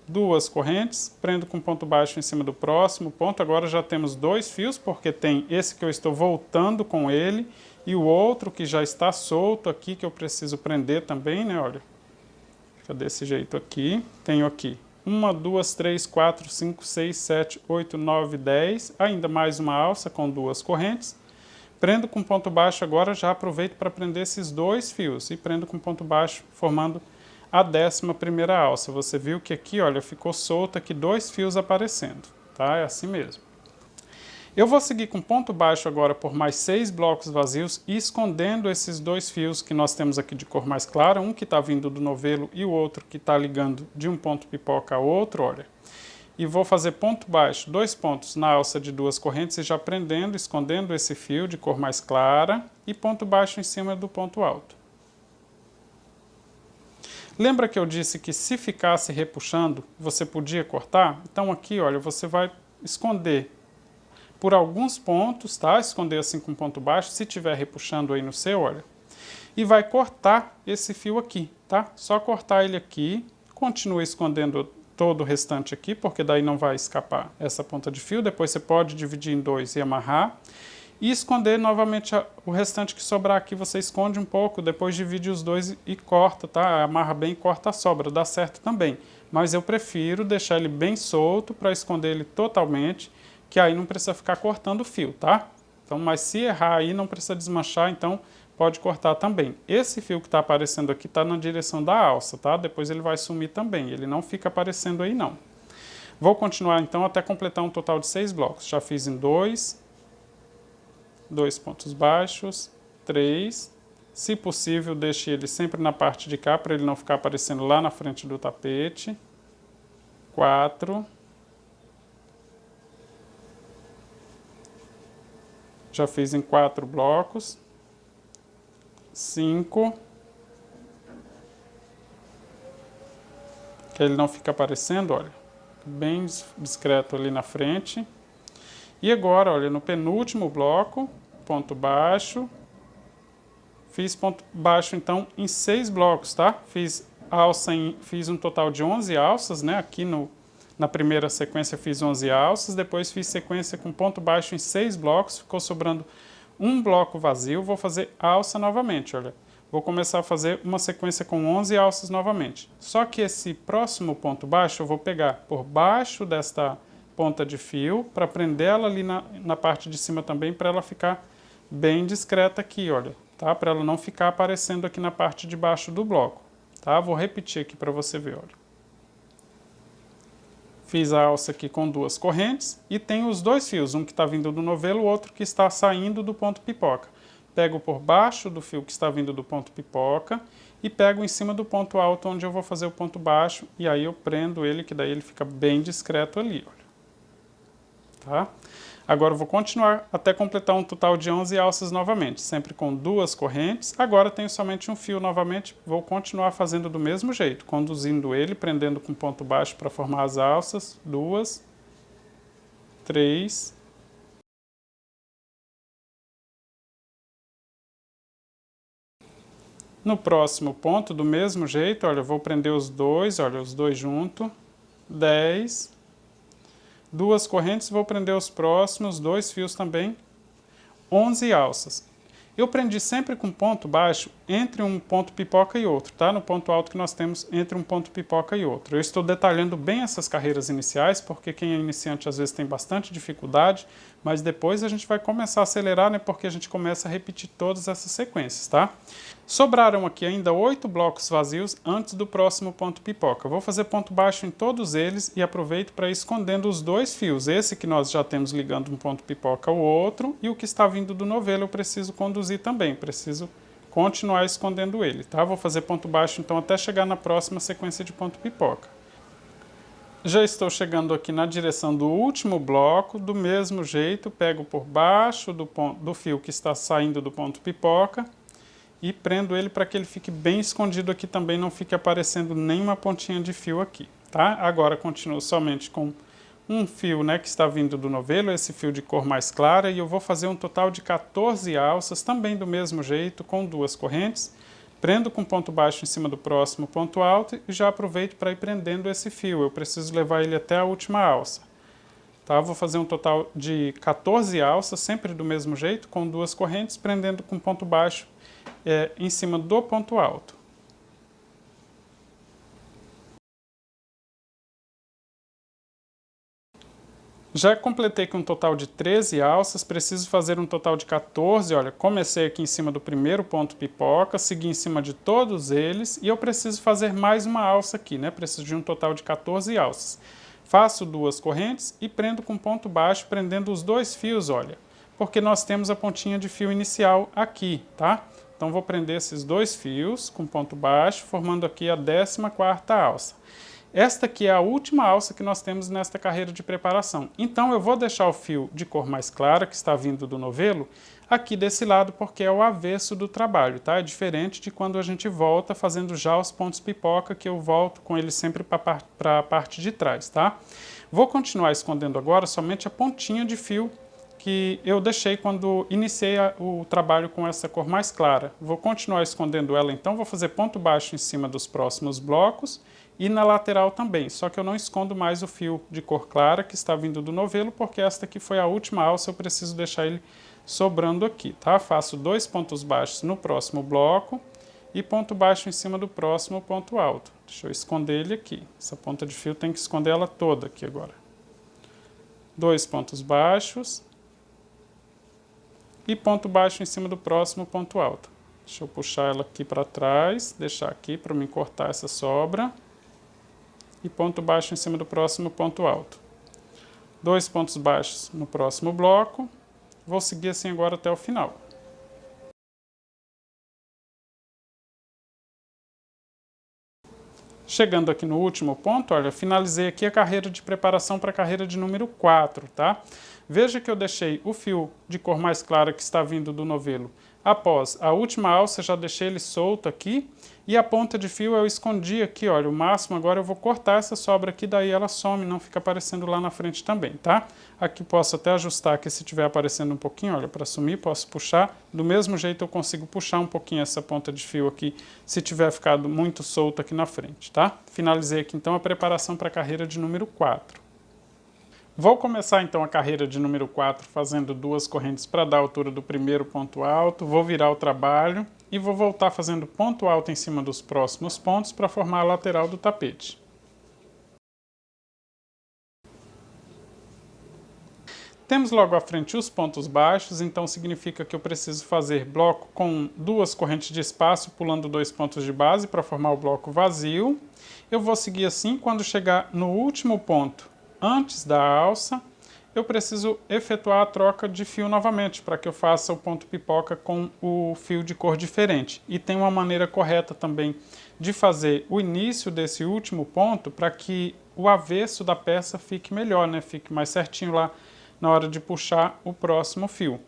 2 correntes, prendo com ponto baixo em cima do próximo ponto. Agora já temos 2 fios, porque tem esse que eu estou voltando com ele e o outro que já está solto aqui, que eu preciso prender também, né? Olha, fica desse jeito aqui. Tenho aqui 1, 2, 3, 4, 5, 6, 7, 8, 9, 10. Ainda mais uma alça com 2 correntes. Prendo com ponto baixo agora, já aproveito para prender esses 2 fios e prendo com ponto baixo, formando a 11ª alça. Você viu que aqui, olha, ficou solto aqui 2 fios aparecendo, tá? É assim mesmo. Eu vou seguir com ponto baixo agora por mais 6 blocos vazios e escondendo esses dois fios que nós temos aqui de cor mais clara, um que está vindo do novelo e o outro que está ligando de um ponto pipoca a outro, olha. E vou fazer ponto baixo, 2 pontos na alça de 2 correntes e já prendendo, escondendo esse fio de cor mais clara e ponto baixo em cima do ponto alto. Lembra que eu disse que se ficasse repuxando, você podia cortar? Então aqui, olha, você vai esconder por alguns pontos, tá? Esconder assim com ponto baixo, se tiver repuxando aí no seu, olha. E vai cortar esse fio aqui, tá? Só cortar ele aqui, continua escondendo todo o restante aqui, porque daí não vai escapar essa ponta de fio. Depois você pode dividir em 2 e amarrar. E esconder novamente o restante que sobrar aqui, você esconde um pouco, depois divide os dois e corta, tá? Amarra bem e corta a sobra, dá certo também. Mas eu prefiro deixar ele bem solto para esconder ele totalmente, que aí não precisa ficar cortando o fio, tá? Então, mas se errar aí, não precisa desmanchar, então pode cortar também. Esse fio que está aparecendo aqui está na direção da alça, tá? Depois ele vai sumir também, ele não fica aparecendo aí não. Vou continuar então até completar um total de 6 blocos. Já fiz em 2 pontos baixos, 3. Se possível, deixe ele sempre na parte de cá, para ele não ficar aparecendo lá na frente do tapete. 4. Já fiz em 4 blocos. 5. Que ele não fica aparecendo, olha. Bem discreto ali na frente. E agora, olha, no penúltimo bloco, ponto baixo. Fiz ponto baixo, então, em 6 blocos, tá? Fiz um total de 11 alças, né? Aqui na primeira sequência fiz 11 alças, depois fiz sequência com ponto baixo em 6 blocos, ficou sobrando um bloco vazio. Vou fazer alça novamente, olha. Vou começar a fazer uma sequência com 11 alças novamente. Só que esse próximo ponto baixo eu vou pegar por baixo desta ponta de fio para prender ela ali na parte de cima também, para ela ficar bem discreta aqui, olha, tá? Para ela não ficar aparecendo aqui na parte de baixo do bloco, tá? Vou repetir aqui para você ver, olha. Fiz a alça aqui com 2 correntes e tenho os 2 fios, um que está vindo do novelo, o outro que está saindo do ponto pipoca. Pego por baixo do fio que está vindo do ponto pipoca e pego em cima do ponto alto onde eu vou fazer o ponto baixo e aí eu prendo ele, que daí ele fica bem discreto ali, olha. Tá? Agora eu vou continuar até completar um total de 11 alças novamente, sempre com 2 correntes. Agora tenho somente um fio novamente, vou continuar fazendo do mesmo jeito, conduzindo ele, prendendo com ponto baixo para formar as alças. 2, 3, no próximo ponto, do mesmo jeito, olha, eu vou prender os dois, olha, os dois juntos. 10, 2 correntes, vou prender os próximos 2 fios também, 11 alças. Eu prendi sempre com ponto baixo entre um ponto pipoca e outro, tá? No ponto alto que nós temos entre um ponto pipoca e outro. Eu estou detalhando bem essas carreiras iniciais, porque quem é iniciante às vezes tem bastante dificuldade, mas depois a gente vai começar a acelerar, né? Porque a gente começa a repetir todas essas sequências, tá? Sobraram aqui ainda 8 blocos vazios antes do próximo ponto pipoca. Eu vou fazer ponto baixo em todos eles e aproveito para ir escondendo os 2 fios. Esse que nós já temos ligando um ponto pipoca ao outro e o que está vindo do novelo eu preciso conduzir também. Preciso continuar escondendo ele, tá? Vou fazer ponto baixo então até chegar na próxima sequência de ponto pipoca. Já estou chegando aqui na direção do último bloco, do mesmo jeito, pego por baixo do fio que está saindo do ponto pipoca e prendo ele para que ele fique bem escondido aqui também, não fique aparecendo nenhuma pontinha de fio aqui, tá? Agora continuo somente com um fio, né, que está vindo do novelo, esse fio de cor mais clara, e eu vou fazer um total de 14 alças, também do mesmo jeito, com 2 correntes, prendo com ponto baixo em cima do próximo ponto alto e já aproveito para ir prendendo esse fio, eu preciso levar ele até a última alça. Tá? Vou fazer um total de 14 alças, sempre do mesmo jeito, com 2 correntes, prendendo com ponto baixo em cima do ponto alto. Já completei com um total de 13 alças, preciso fazer um total de 14, olha, comecei aqui em cima do primeiro ponto pipoca, segui em cima de todos eles e eu preciso fazer mais uma alça aqui, né? Preciso de um total de 14 alças. Faço duas correntes e prendo com ponto baixo, prendendo os dois fios, olha, porque nós temos a pontinha de fio inicial aqui, tá? Então vou prender esses dois fios com ponto baixo, formando aqui a 14ª alça. Esta aqui é a última alça que nós temos nesta carreira de preparação. Então eu vou deixar o fio de cor mais clara, que está vindo do novelo, aqui desse lado, porque é o avesso do trabalho, tá? É diferente de quando a gente volta fazendo já os pontos pipoca, que eu volto com ele sempre para a parte de trás, tá? Vou continuar escondendo agora somente a pontinha de fio que eu deixei quando iniciei o trabalho com essa cor mais clara. Vou continuar escondendo ela então, vou fazer ponto baixo em cima dos próximos blocos e na lateral também, só que eu não escondo mais o fio de cor clara que está vindo do novelo, porque esta aqui foi a última alça, eu preciso deixar ele sobrando aqui, tá? Faço 2 pontos baixos no próximo bloco e ponto baixo em cima do próximo ponto alto. Deixa eu esconder ele aqui. Essa ponta de fio tem que esconder ela toda aqui agora. 2 pontos baixos e ponto baixo em cima do próximo ponto alto. Deixa eu puxar ela aqui para trás, deixar aqui para me cortar essa sobra. E ponto baixo em cima do próximo ponto alto. 2 pontos baixos no próximo bloco. Vou seguir assim agora até o final. Chegando aqui no último ponto, olha, finalizei aqui a carreira de preparação para a carreira de número 4, tá? Veja que eu deixei o fio de cor mais clara que está vindo do novelo. Após a última alça, já deixei ele solto aqui. E a ponta de fio eu escondi aqui, olha, o máximo. Agora eu vou cortar essa sobra aqui, daí ela some, não fica aparecendo lá na frente também, tá? Aqui posso até ajustar aqui se estiver aparecendo um pouquinho, olha, para sumir, posso puxar. Do mesmo jeito eu consigo puxar um pouquinho essa ponta de fio aqui, se tiver ficado muito solto aqui na frente, tá? Finalizei aqui então a preparação para a carreira de número 4. Vou começar então a carreira de número 4 fazendo duas correntes para dar a altura do primeiro ponto alto, vou virar o trabalho e vou voltar fazendo ponto alto em cima dos próximos pontos para formar a lateral do tapete. Temos logo à frente os pontos baixos, então significa que eu preciso fazer bloco com duas correntes de espaço, pulando 2 pontos de base para formar o bloco vazio. Eu vou seguir assim, quando chegar no último ponto, antes da alça, eu preciso efetuar a troca de fio novamente, para que eu faça o ponto pipoca com o fio de cor diferente. E tem uma maneira correta também de fazer o início desse último ponto, para que o avesso da peça fique melhor, né? Fique mais certinho lá na hora de puxar o próximo fio.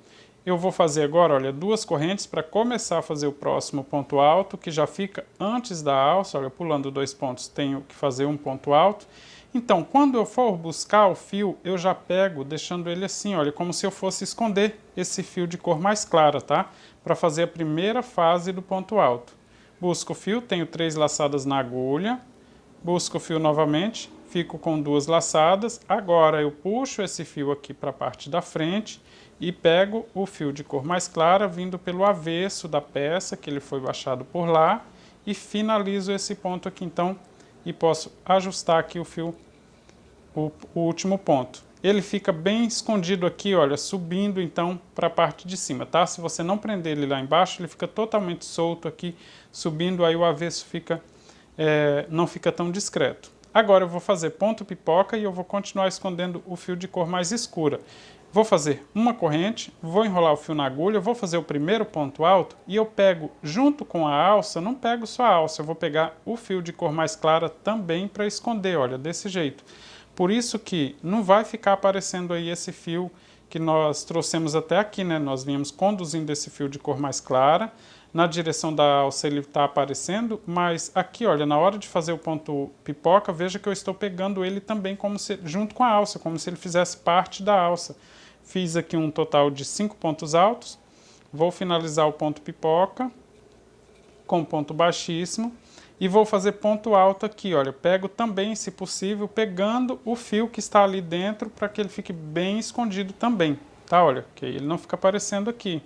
Eu vou fazer agora, olha, duas correntes para começar a fazer o próximo ponto alto, que já fica antes da alça. Olha, pulando 2 pontos, tenho que fazer um ponto alto. Então, quando eu for buscar o fio, eu já pego, deixando ele assim, olha, como se eu fosse esconder esse fio de cor mais clara, tá? Para fazer a primeira fase do ponto alto. Busco o fio, tenho 3 laçadas na agulha, busco o fio novamente, fico com 2 laçadas. Agora eu puxo esse fio aqui para a parte da frente e pego o fio de cor mais clara, vindo pelo avesso da peça, que ele foi baixado por lá, e finalizo esse ponto aqui, então, e posso ajustar aqui o fio, o último ponto. Ele fica bem escondido aqui, olha, subindo então para a parte de cima, tá? Se você não prender ele lá embaixo, ele fica totalmente solto aqui, subindo, aí o avesso fica, não fica tão discreto. Agora eu vou fazer ponto pipoca e eu vou continuar escondendo o fio de cor mais escura. Vou fazer uma corrente, vou enrolar o fio na agulha, vou fazer o primeiro ponto alto e eu pego junto com a alça, não pego só a alça, eu vou pegar o fio de cor mais clara também para esconder, olha, desse jeito. Por isso que não vai ficar aparecendo aí esse fio que nós trouxemos até aqui, né? Nós viemos conduzindo esse fio de cor mais clara, na direção da alça ele está aparecendo, mas aqui, olha, na hora de fazer o ponto pipoca, veja que eu estou pegando ele também como se, junto com a alça, como se ele fizesse parte da alça. Fiz aqui um total de 5 pontos altos, vou finalizar o ponto pipoca com ponto baixíssimo e vou fazer ponto alto aqui, olha, pego também, se possível, pegando o fio que está ali dentro para que ele fique bem escondido também, tá? Olha, que ele não fica aparecendo aqui.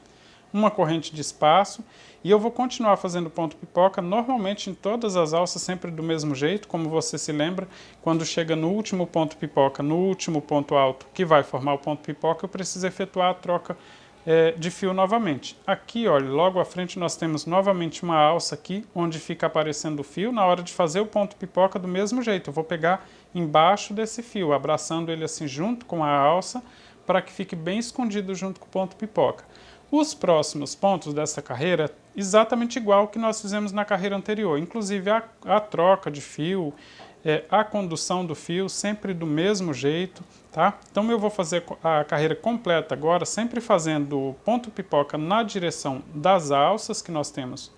Uma corrente de espaço e eu vou continuar fazendo ponto pipoca, normalmente em todas as alças, sempre do mesmo jeito, como você se lembra, quando chega no último ponto pipoca, no último ponto alto, que vai formar o ponto pipoca, eu preciso efetuar a troca de fio novamente. Aqui, olha, logo à frente nós temos novamente uma alça aqui, onde fica aparecendo o fio. Na hora de fazer o ponto pipoca, do mesmo jeito, eu vou pegar embaixo desse fio, abraçando ele assim junto com a alça, para que fique bem escondido junto com o ponto pipoca. Os próximos pontos dessa carreira, exatamente igual ao que nós fizemos na carreira anterior, inclusive a troca de fio, a condução do fio, sempre do mesmo jeito, tá? Então eu vou fazer a carreira completa agora, sempre fazendo o ponto pipoca na direção das alças que nós temos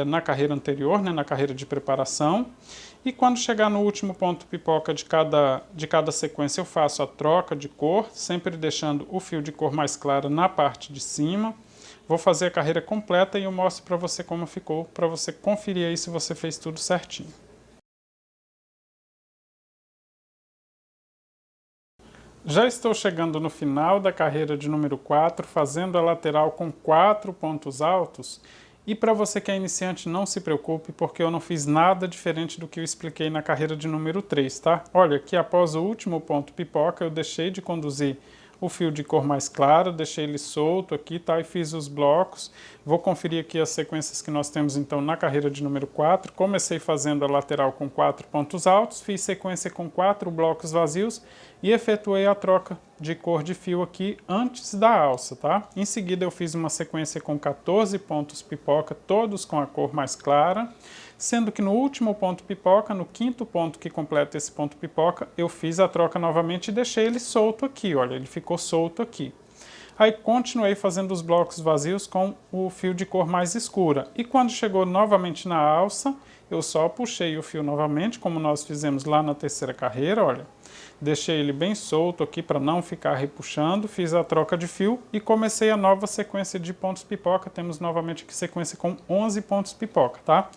na carreira anterior, né, na carreira de preparação. E quando chegar no último ponto pipoca de cada sequência, eu faço a troca de cor, sempre deixando o fio de cor mais clara na parte de cima. Vou fazer a carreira completa e eu mostro para você como ficou, para você conferir aí se você fez tudo certinho. Já estou chegando no final da carreira de número 4, fazendo a lateral com 4 pontos altos. E para você que é iniciante, não se preocupe, porque eu não fiz nada diferente do que eu expliquei na carreira de número 3, tá? Olha, aqui após o último ponto pipoca, eu deixei de conduzir o fio de cor mais clara, deixei ele solto aqui, tá? E fiz os blocos. Vou conferir aqui as sequências que nós temos então na carreira de número 4. Comecei fazendo a lateral com 4 pontos altos, fiz sequência com 4 blocos vazios e efetuei a troca de cor de fio aqui antes da alça, tá? Em seguida eu fiz uma sequência com 14 pontos pipoca, todos com a cor mais clara, sendo que no último ponto pipoca, no quinto ponto que completa esse ponto pipoca, eu fiz a troca novamente e deixei ele solto aqui, olha, ele ficou solto aqui. Aí continuei fazendo os blocos vazios com o fio de cor mais escura. E quando chegou novamente na alça, eu só puxei o fio novamente, como nós fizemos lá na terceira carreira, olha. Deixei ele bem solto aqui para não ficar repuxando, fiz a troca de fio e comecei a nova sequência de pontos pipoca. Temos novamente aqui sequência com 11 pontos pipoca, tá?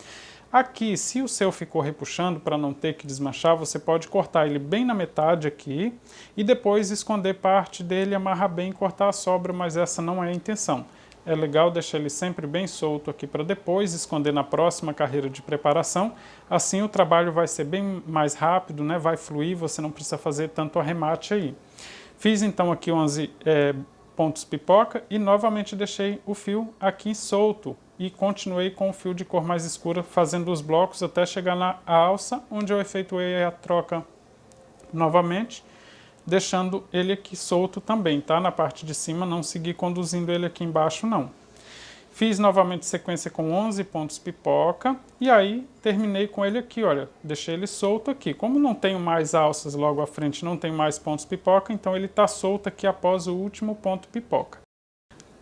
Aqui, se o seu ficou repuxando para não ter que desmanchar, você pode cortar ele bem na metade aqui e depois esconder parte dele, amarrar bem e cortar a sobra, mas essa não é a intenção. É legal deixar ele sempre bem solto aqui para depois esconder na próxima carreira de preparação. Assim o trabalho vai ser bem mais rápido, né? Vai fluir, você não precisa fazer tanto arremate aí. Fiz então aqui 11 pontos pipoca e novamente deixei o fio aqui solto e continuei com o fio de cor mais escura fazendo os blocos até chegar na alça, onde eu efetuei a troca novamente, deixando ele aqui solto também, tá? Na parte de cima, não segui conduzindo ele aqui embaixo, não. Fiz novamente sequência com 11 pontos pipoca e aí terminei com ele aqui, olha, deixei ele solto aqui. Como não tenho mais alças logo à frente, não tenho mais pontos pipoca, então ele está solto aqui após o último ponto pipoca.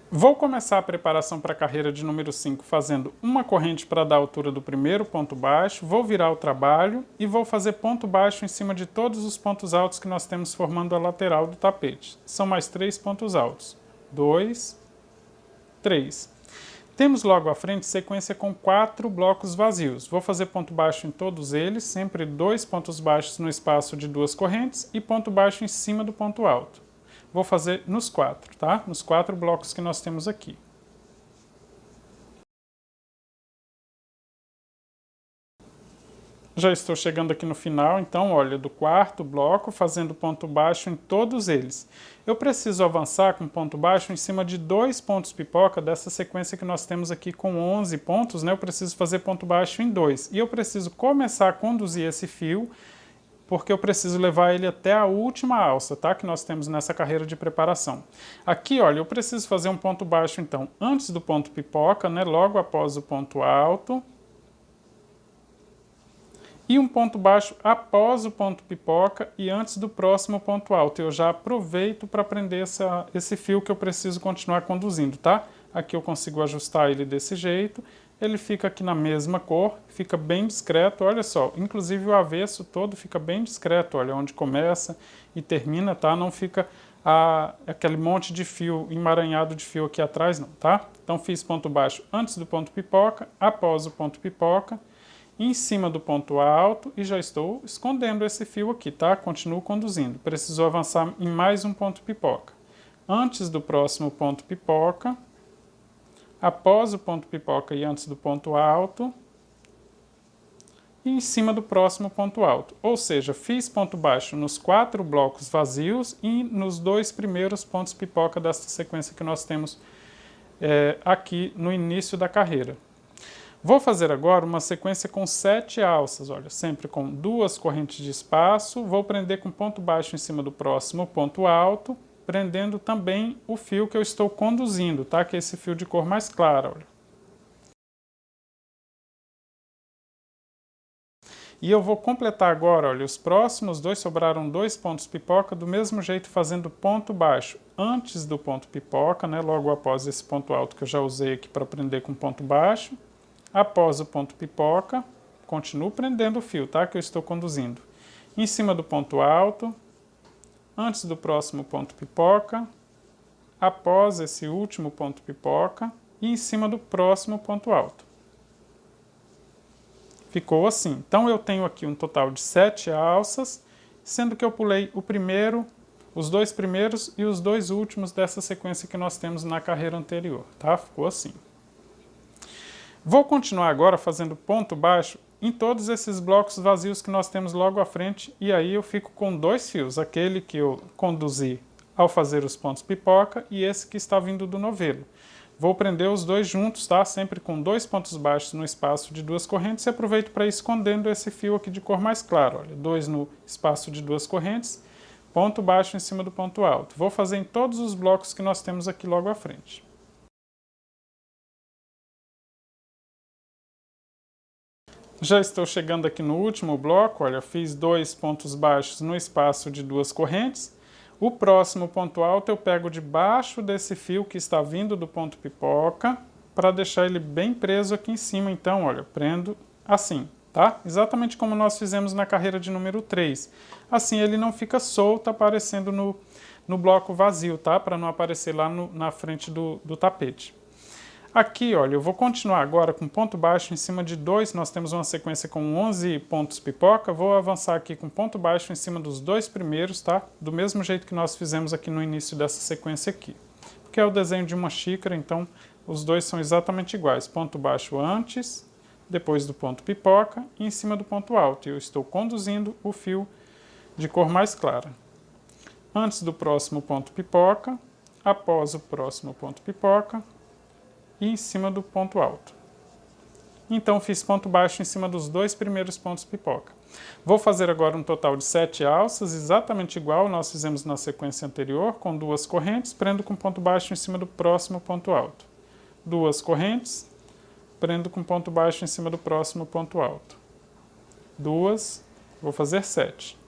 Vou começar a preparação para a carreira de número 5 fazendo uma corrente para dar a altura do primeiro ponto baixo, vou virar o trabalho e vou fazer ponto baixo em cima de todos os pontos altos que nós temos formando a lateral do tapete. São mais 3 pontos altos. 2, 3. Temos logo à frente sequência com 4 blocos vazios. Vou fazer ponto baixo em todos eles, sempre 2 pontos baixos no espaço de 2 correntes e ponto baixo em cima do ponto alto. Vou fazer nos 4, tá? Nos 4 blocos que nós temos aqui. Já estou chegando aqui no final, então, olha, do quarto bloco, fazendo ponto baixo em todos eles. Eu preciso avançar com ponto baixo em cima de 2 pontos pipoca dessa sequência que nós temos aqui com 11 pontos, né? Eu preciso fazer ponto baixo em 2. E eu preciso começar a conduzir esse fio, porque eu preciso levar ele até a última alça, tá? Que nós temos nessa carreira de preparação. Aqui, olha, eu preciso fazer um ponto baixo, então, antes do ponto pipoca, né? Logo após o ponto alto. E um ponto baixo após o ponto pipoca e antes do próximo ponto alto. Eu já aproveito para prender esse fio que eu preciso continuar conduzindo, tá? Aqui eu consigo ajustar ele desse jeito. Ele fica aqui na mesma cor, fica bem discreto, olha só. Inclusive o avesso todo fica bem discreto, olha, onde começa e termina, tá? Não fica aquele monte de fio, emaranhado de fio aqui atrás, não, tá? Então fiz ponto baixo antes do ponto pipoca, após o ponto pipoca, em cima do ponto alto e já estou escondendo esse fio aqui, tá? Continuo conduzindo. Preciso avançar em mais um ponto pipoca. Antes do próximo ponto pipoca, após o ponto pipoca e antes do ponto alto, e em cima do próximo ponto alto. Ou seja, fiz ponto baixo nos 4 blocos vazios e nos 2 primeiros pontos pipoca desta sequência que nós temos aqui no início da carreira. Vou fazer agora uma sequência com 7 alças, olha, sempre com 2 correntes de espaço, vou prender com ponto baixo em cima do próximo ponto alto, prendendo também o fio que eu estou conduzindo, tá? Que é esse fio de cor mais clara, olha. E eu vou completar agora, olha, os próximos 2, sobraram 2 pontos pipoca, do mesmo jeito fazendo ponto baixo antes do ponto pipoca, né, logo após esse ponto alto que eu já usei aqui para prender com ponto baixo. Após o ponto pipoca, continuo prendendo o fio, tá, que eu estou conduzindo. Em cima do ponto alto, antes do próximo ponto pipoca, após esse último ponto pipoca e em cima do próximo ponto alto. Ficou assim. Então eu tenho aqui um total de 7 alças, sendo que eu pulei o primeiro, os 2 primeiros e os 2 últimos dessa sequência que nós temos na carreira anterior, tá? Ficou assim. Vou continuar agora fazendo ponto baixo em todos esses blocos vazios que nós temos logo à frente, e aí eu fico com 2 fios, aquele que eu conduzi ao fazer os pontos pipoca e esse que está vindo do novelo. Vou prender os 2 juntos, tá? Sempre com 2 pontos baixos no espaço de 2 correntes e aproveito para ir escondendo esse fio aqui de cor mais clara. Olha, 2 no espaço de 2 correntes, ponto baixo em cima do ponto alto. Vou fazer em todos os blocos que nós temos aqui logo à frente. Já estou chegando aqui no último bloco, olha, fiz 2 pontos baixos no espaço de 2 correntes. O próximo ponto alto eu pego debaixo desse fio que está vindo do ponto pipoca, para deixar ele bem preso aqui em cima. Então, olha, prendo assim, tá? Exatamente como nós fizemos na carreira de número 3. Assim ele não fica solto aparecendo no bloco vazio, tá? Para não aparecer lá na frente do tapete. Aqui, olha, eu vou continuar agora com ponto baixo em cima de 2, nós temos uma sequência com 11 pontos pipoca, vou avançar aqui com ponto baixo em cima dos 2 primeiros, tá? Do mesmo jeito que nós fizemos aqui no início dessa sequência aqui. Porque é o desenho de uma xícara, então os 2 são exatamente iguais. Ponto baixo antes, depois do ponto pipoca e em cima do ponto alto. E eu estou conduzindo o fio de cor mais clara. Antes do próximo ponto pipoca, após o próximo ponto pipoca, e em cima do ponto alto. Então fiz ponto baixo em cima dos 2 primeiros pontos pipoca. Vou fazer agora um total de 7 alças, exatamente igual nós fizemos na sequência anterior, com 2 correntes, prendo com ponto baixo em cima do próximo ponto alto. 2 correntes, prendo com ponto baixo em cima do próximo ponto alto. 2, vou fazer 7.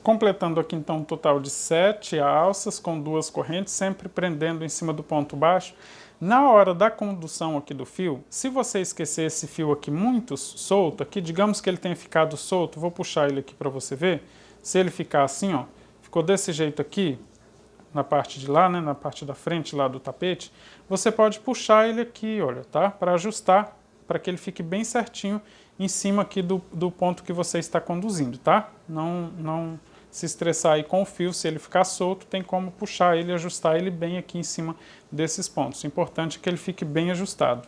Completando aqui então um total de 7 alças com 2 correntes, sempre prendendo em cima do ponto baixo. Na hora da condução aqui do fio, se você esquecer esse fio aqui muito solto, aqui, digamos que ele tenha ficado solto, vou puxar ele aqui para você ver. Se ele ficar assim, ó, ficou desse jeito aqui, na parte de lá, né, na parte da frente lá do tapete, você pode puxar ele aqui, olha, tá? Para ajustar, para que ele fique bem certinho em cima aqui do ponto que você está conduzindo, tá? Não se estressar aí com o fio, se ele ficar solto, tem como puxar ele e ajustar ele bem aqui em cima desses pontos. O importante é que ele fique bem ajustado.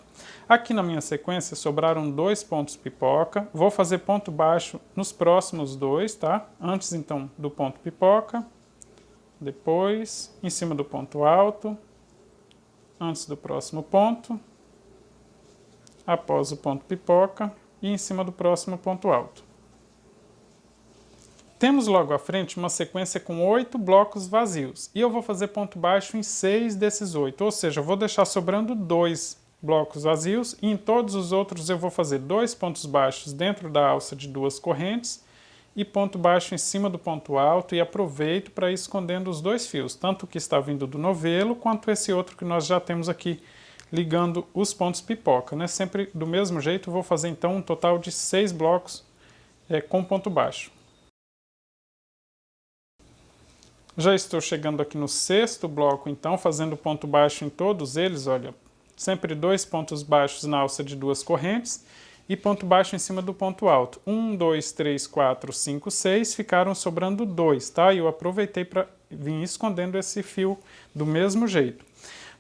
Aqui na minha sequência sobraram 2 pontos pipoca, vou fazer ponto baixo nos próximos 2, tá? Antes então do ponto pipoca, depois em cima do ponto alto, antes do próximo ponto, após o ponto pipoca e em cima do próximo ponto alto. Temos logo à frente uma sequência com 8 blocos vazios e eu vou fazer ponto baixo em 6 desses 8, ou seja, eu vou deixar sobrando 2 blocos vazios e em todos os outros eu vou fazer 2 pontos baixos dentro da alça de 2 correntes e ponto baixo em cima do ponto alto e aproveito para ir escondendo os 2 fios, tanto o que está vindo do novelo quanto esse outro que nós já temos aqui ligando os pontos pipoca, né? Sempre do mesmo jeito, vou fazer então um total de 6 blocos com ponto baixo. Já estou chegando aqui no 6º bloco, então, fazendo ponto baixo em todos eles, olha, sempre 2 pontos baixos na alça de 2 correntes e ponto baixo em cima do ponto alto. 1, 2, 3, 4, 5, 6, ficaram sobrando 2, tá? E eu aproveitei para vir escondendo esse fio do mesmo jeito.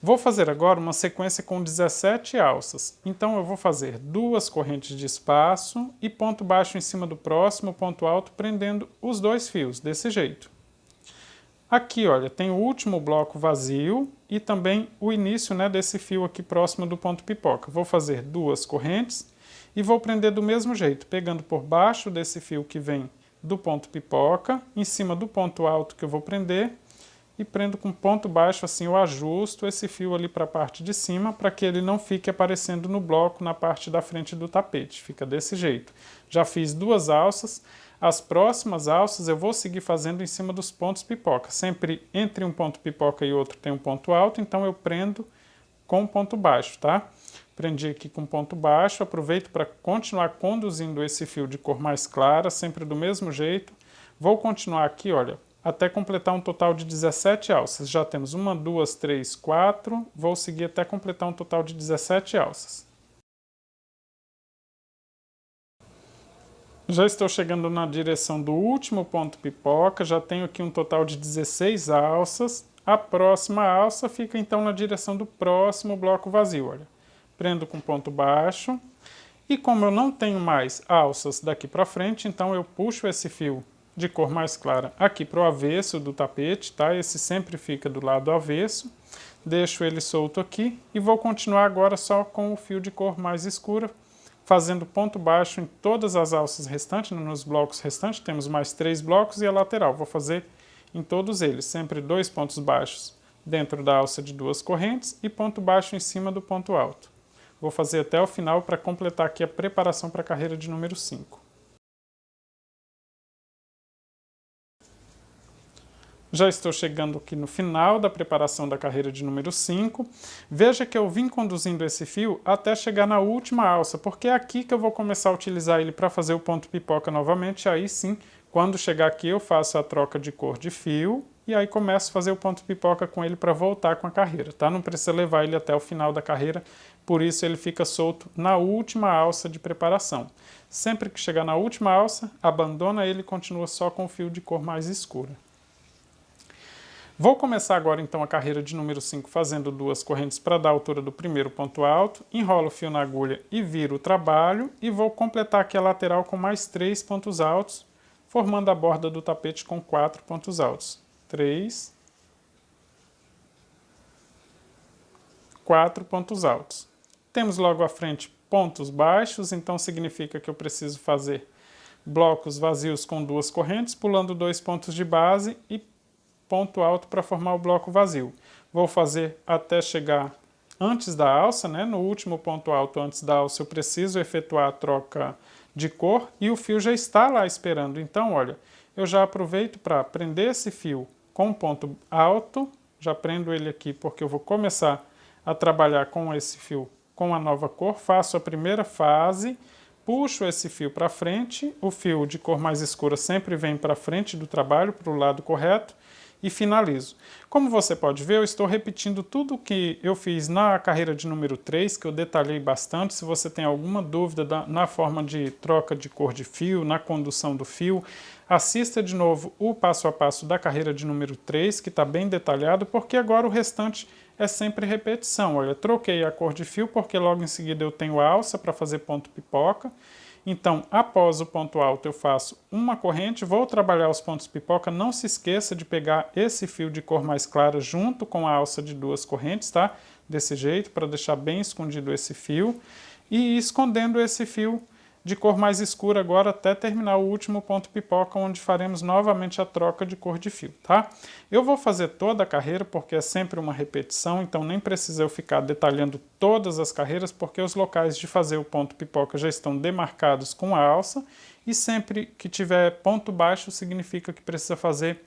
Vou fazer agora uma sequência com 17 alças. Então eu vou fazer 2 correntes de espaço e ponto baixo em cima do próximo ponto alto, prendendo os 2 fios, desse jeito. Aqui, olha, tem o último bloco vazio e também o início, né, desse fio aqui próximo do ponto pipoca. Vou fazer 2 correntes e vou prender do mesmo jeito, pegando por baixo desse fio que vem do ponto pipoca, em cima do ponto alto que eu vou prender, e prendo com ponto baixo, assim eu ajusto esse fio ali para a parte de cima, para que ele não fique aparecendo no bloco na parte da frente do tapete. Fica desse jeito. Já fiz 2 alças. As próximas alças eu vou seguir fazendo em cima dos pontos pipoca. Sempre entre um ponto pipoca e outro tem um ponto alto, então eu prendo com ponto baixo, tá? Prendi aqui com ponto baixo, aproveito para continuar conduzindo esse fio de cor mais clara, sempre do mesmo jeito. Vou continuar aqui, olha, até completar um total de 17 alças. Já temos 1, 2, 3, 4, vou seguir até completar um total de 17 alças. Já estou chegando na direção do último ponto pipoca, já tenho aqui um total de 16 alças. A próxima alça fica então na direção do próximo bloco vazio, olha. Prendo com ponto baixo, e como eu não tenho mais alças daqui para frente, então eu puxo esse fio de cor mais clara aqui para o avesso do tapete, tá? Esse sempre fica do lado avesso. Deixo ele solto aqui e vou continuar agora só com o fio de cor mais escura, fazendo ponto baixo em todas as alças restantes, nos blocos restantes, temos mais 3 blocos e a lateral. Vou fazer em todos eles, sempre 2 pontos baixos dentro da alça de 2 correntes e ponto baixo em cima do ponto alto. Vou fazer até o final para completar aqui a preparação para a carreira de número 5. Já estou chegando aqui no final da preparação da carreira de número 5. Veja que eu vim conduzindo esse fio até chegar na última alça, porque é aqui que eu vou começar a utilizar ele para fazer o ponto pipoca novamente. Aí sim, quando chegar aqui eu faço a troca de cor de fio e aí começo a fazer o ponto pipoca com ele para voltar com a carreira, tá? Não precisa levar ele até o final da carreira, por isso ele fica solto na última alça de preparação. Sempre que chegar na última alça, abandona ele e continua só com o fio de cor mais escura. Vou começar agora então a carreira de número 5 fazendo 2 correntes para dar a altura do primeiro ponto alto, enrolo o fio na agulha e viro o trabalho e vou completar aqui a lateral com mais 3 pontos altos, formando a borda do tapete com 4 pontos altos. 3, 4 pontos altos. Temos logo à frente pontos baixos, então significa que eu preciso fazer blocos vazios com 2 correntes, pulando 2 pontos de base e ponto alto para formar o bloco vazio. Vou fazer até chegar antes da alça, né? No último ponto alto antes da alça eu preciso efetuar a troca de cor e o fio já está lá esperando. Então, olha, eu já aproveito para prender esse fio com ponto alto, já prendo ele aqui porque eu vou começar a trabalhar com esse fio com a nova cor, faço a primeira fase, puxo esse fio para frente, o fio de cor mais escura sempre vem para frente do trabalho, para o lado correto, e finalizo. Como você pode ver, eu estou repetindo tudo o que eu fiz na carreira de número 3, que eu detalhei bastante. Se você tem alguma dúvida na forma de troca de cor de fio, na condução do fio, assista de novo o passo a passo da carreira de número 3, que está bem detalhado, porque agora o restante é sempre repetição. Olha, troquei a cor de fio porque logo em seguida eu tenho a alça para fazer ponto pipoca. Então, após o ponto alto, eu faço uma corrente, vou trabalhar os pontos pipoca. Não se esqueça de pegar esse fio de cor mais clara junto com a alça de 2 correntes, tá? Desse jeito, para deixar bem escondido esse fio. E ir escondendo esse fio de cor mais escura agora até terminar o último ponto pipoca, onde faremos novamente a troca de cor de fio, tá? Eu vou fazer toda a carreira porque é sempre uma repetição, então nem precisa eu ficar detalhando todas as carreiras, porque os locais de fazer o ponto pipoca já estão demarcados com a alça, e sempre que tiver ponto baixo significa que precisa fazer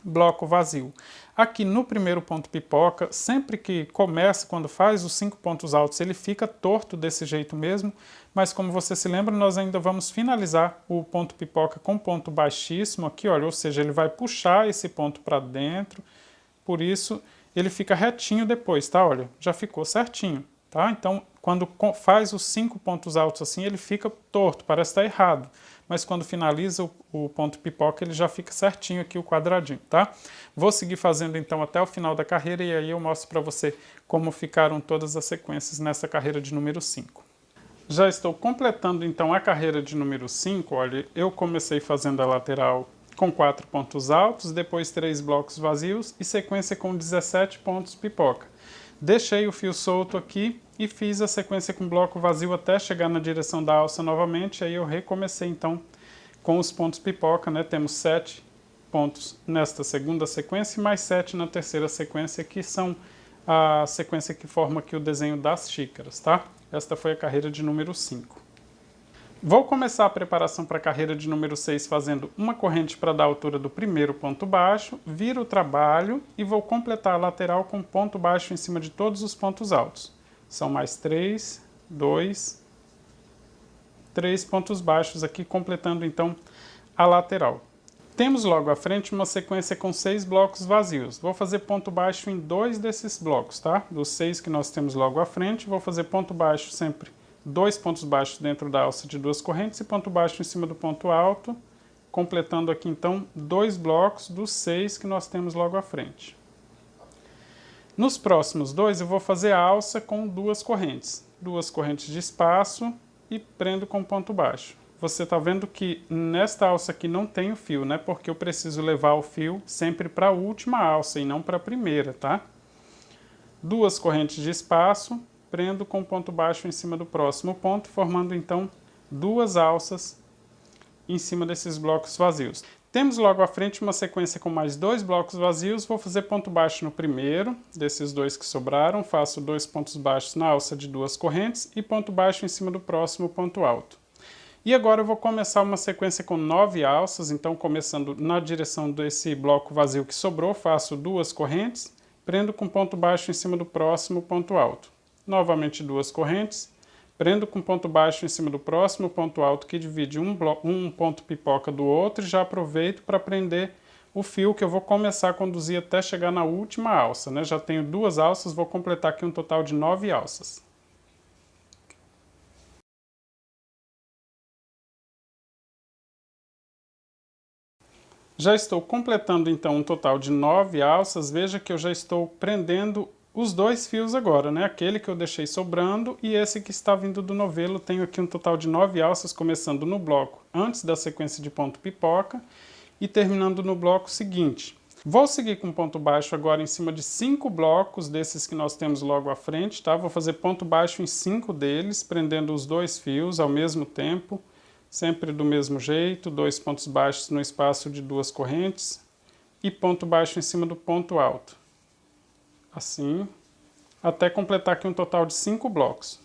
bloco vazio. Aqui no primeiro ponto pipoca, sempre que começa, quando faz os 5 pontos altos, ele fica torto desse jeito mesmo, mas como você se lembra, nós ainda vamos finalizar o ponto pipoca com ponto baixíssimo aqui, olha, ou seja, ele vai puxar esse ponto para dentro, por isso ele fica retinho depois, tá? Olha, já ficou certinho, tá? Então, quando faz os 5 pontos altos assim, ele fica torto, parece estar errado. mas quando finaliza o ponto pipoca ele já fica certinho aqui o quadradinho, tá? Vou seguir fazendo então até o final da carreira e aí eu mostro para você como ficaram todas as sequências nessa carreira de número 5. Já estou completando então a carreira de número 5, olha, eu comecei fazendo a lateral com 4 pontos altos, depois 3 blocos vazios e sequência com 17 pontos pipoca. Deixei o fio solto aqui e fiz a sequência com bloco vazio até chegar na direção da alça novamente, aí eu recomecei então com os pontos pipoca, né? Temos 7 pontos nesta segunda sequência e mais 7 na terceira sequência, que são a sequência que forma aqui o desenho das xícaras, tá? Esta foi a carreira de número 5. Vou começar a preparação para a carreira de número 6 fazendo uma corrente para dar a altura do primeiro ponto baixo, viro o trabalho e vou completar a lateral com ponto baixo em cima de todos os pontos altos. São mais 3, 2, 3 pontos baixos aqui, completando então a lateral. Temos logo à frente uma sequência com 6 blocos vazios. Vou fazer ponto baixo em 2 desses blocos, tá? Dos 6 que nós temos logo à frente, vou fazer ponto baixo sempre 2 pontos baixos dentro da alça de 2 correntes e ponto baixo em cima do ponto alto, completando aqui então 2 blocos dos 6 que nós temos logo à frente. Nos próximos 2 eu vou fazer a alça com 2 correntes de espaço e prendo com ponto baixo. Você está vendo que nesta alça aqui não tem o fio, né? Porque eu preciso levar o fio sempre para a última alça e não para a primeira, tá? 2 correntes de espaço, prendo com ponto baixo em cima do próximo ponto, formando então 2 alças em cima desses blocos vazios. Temos logo à frente uma sequência com mais 2 blocos vazios, vou fazer ponto baixo no primeiro, desses 2 que sobraram, faço 2 pontos baixos na alça de 2 correntes e ponto baixo em cima do próximo ponto alto. E agora eu vou começar uma sequência com 9 alças, então começando na direção desse bloco vazio que sobrou, faço 2 correntes, prendo com ponto baixo em cima do próximo ponto alto. Novamente 2 correntes, prendo com ponto baixo em cima do próximo ponto alto que divide um ponto pipoca do outro e já aproveito para prender o fio que eu vou começar a conduzir até chegar na última alça, né? Já tenho 2 alças, vou completar aqui um total de 9 alças. Já estou completando então um total de 9 alças, veja que eu já estou prendendo os 2 fios agora, né? Aquele que eu deixei sobrando e esse que está vindo do novelo. Tenho aqui um total de 9 alças, começando no bloco antes da sequência de ponto pipoca e terminando no bloco seguinte. Vou seguir com ponto baixo agora em cima de 5 blocos desses que nós temos logo à frente, tá? Vou fazer ponto baixo em 5 deles, prendendo os 2 fios ao mesmo tempo. Sempre do mesmo jeito, 2 pontos baixos no espaço de 2 correntes e ponto baixo em cima do ponto alto. Assim, até completar aqui um total de 5 blocos.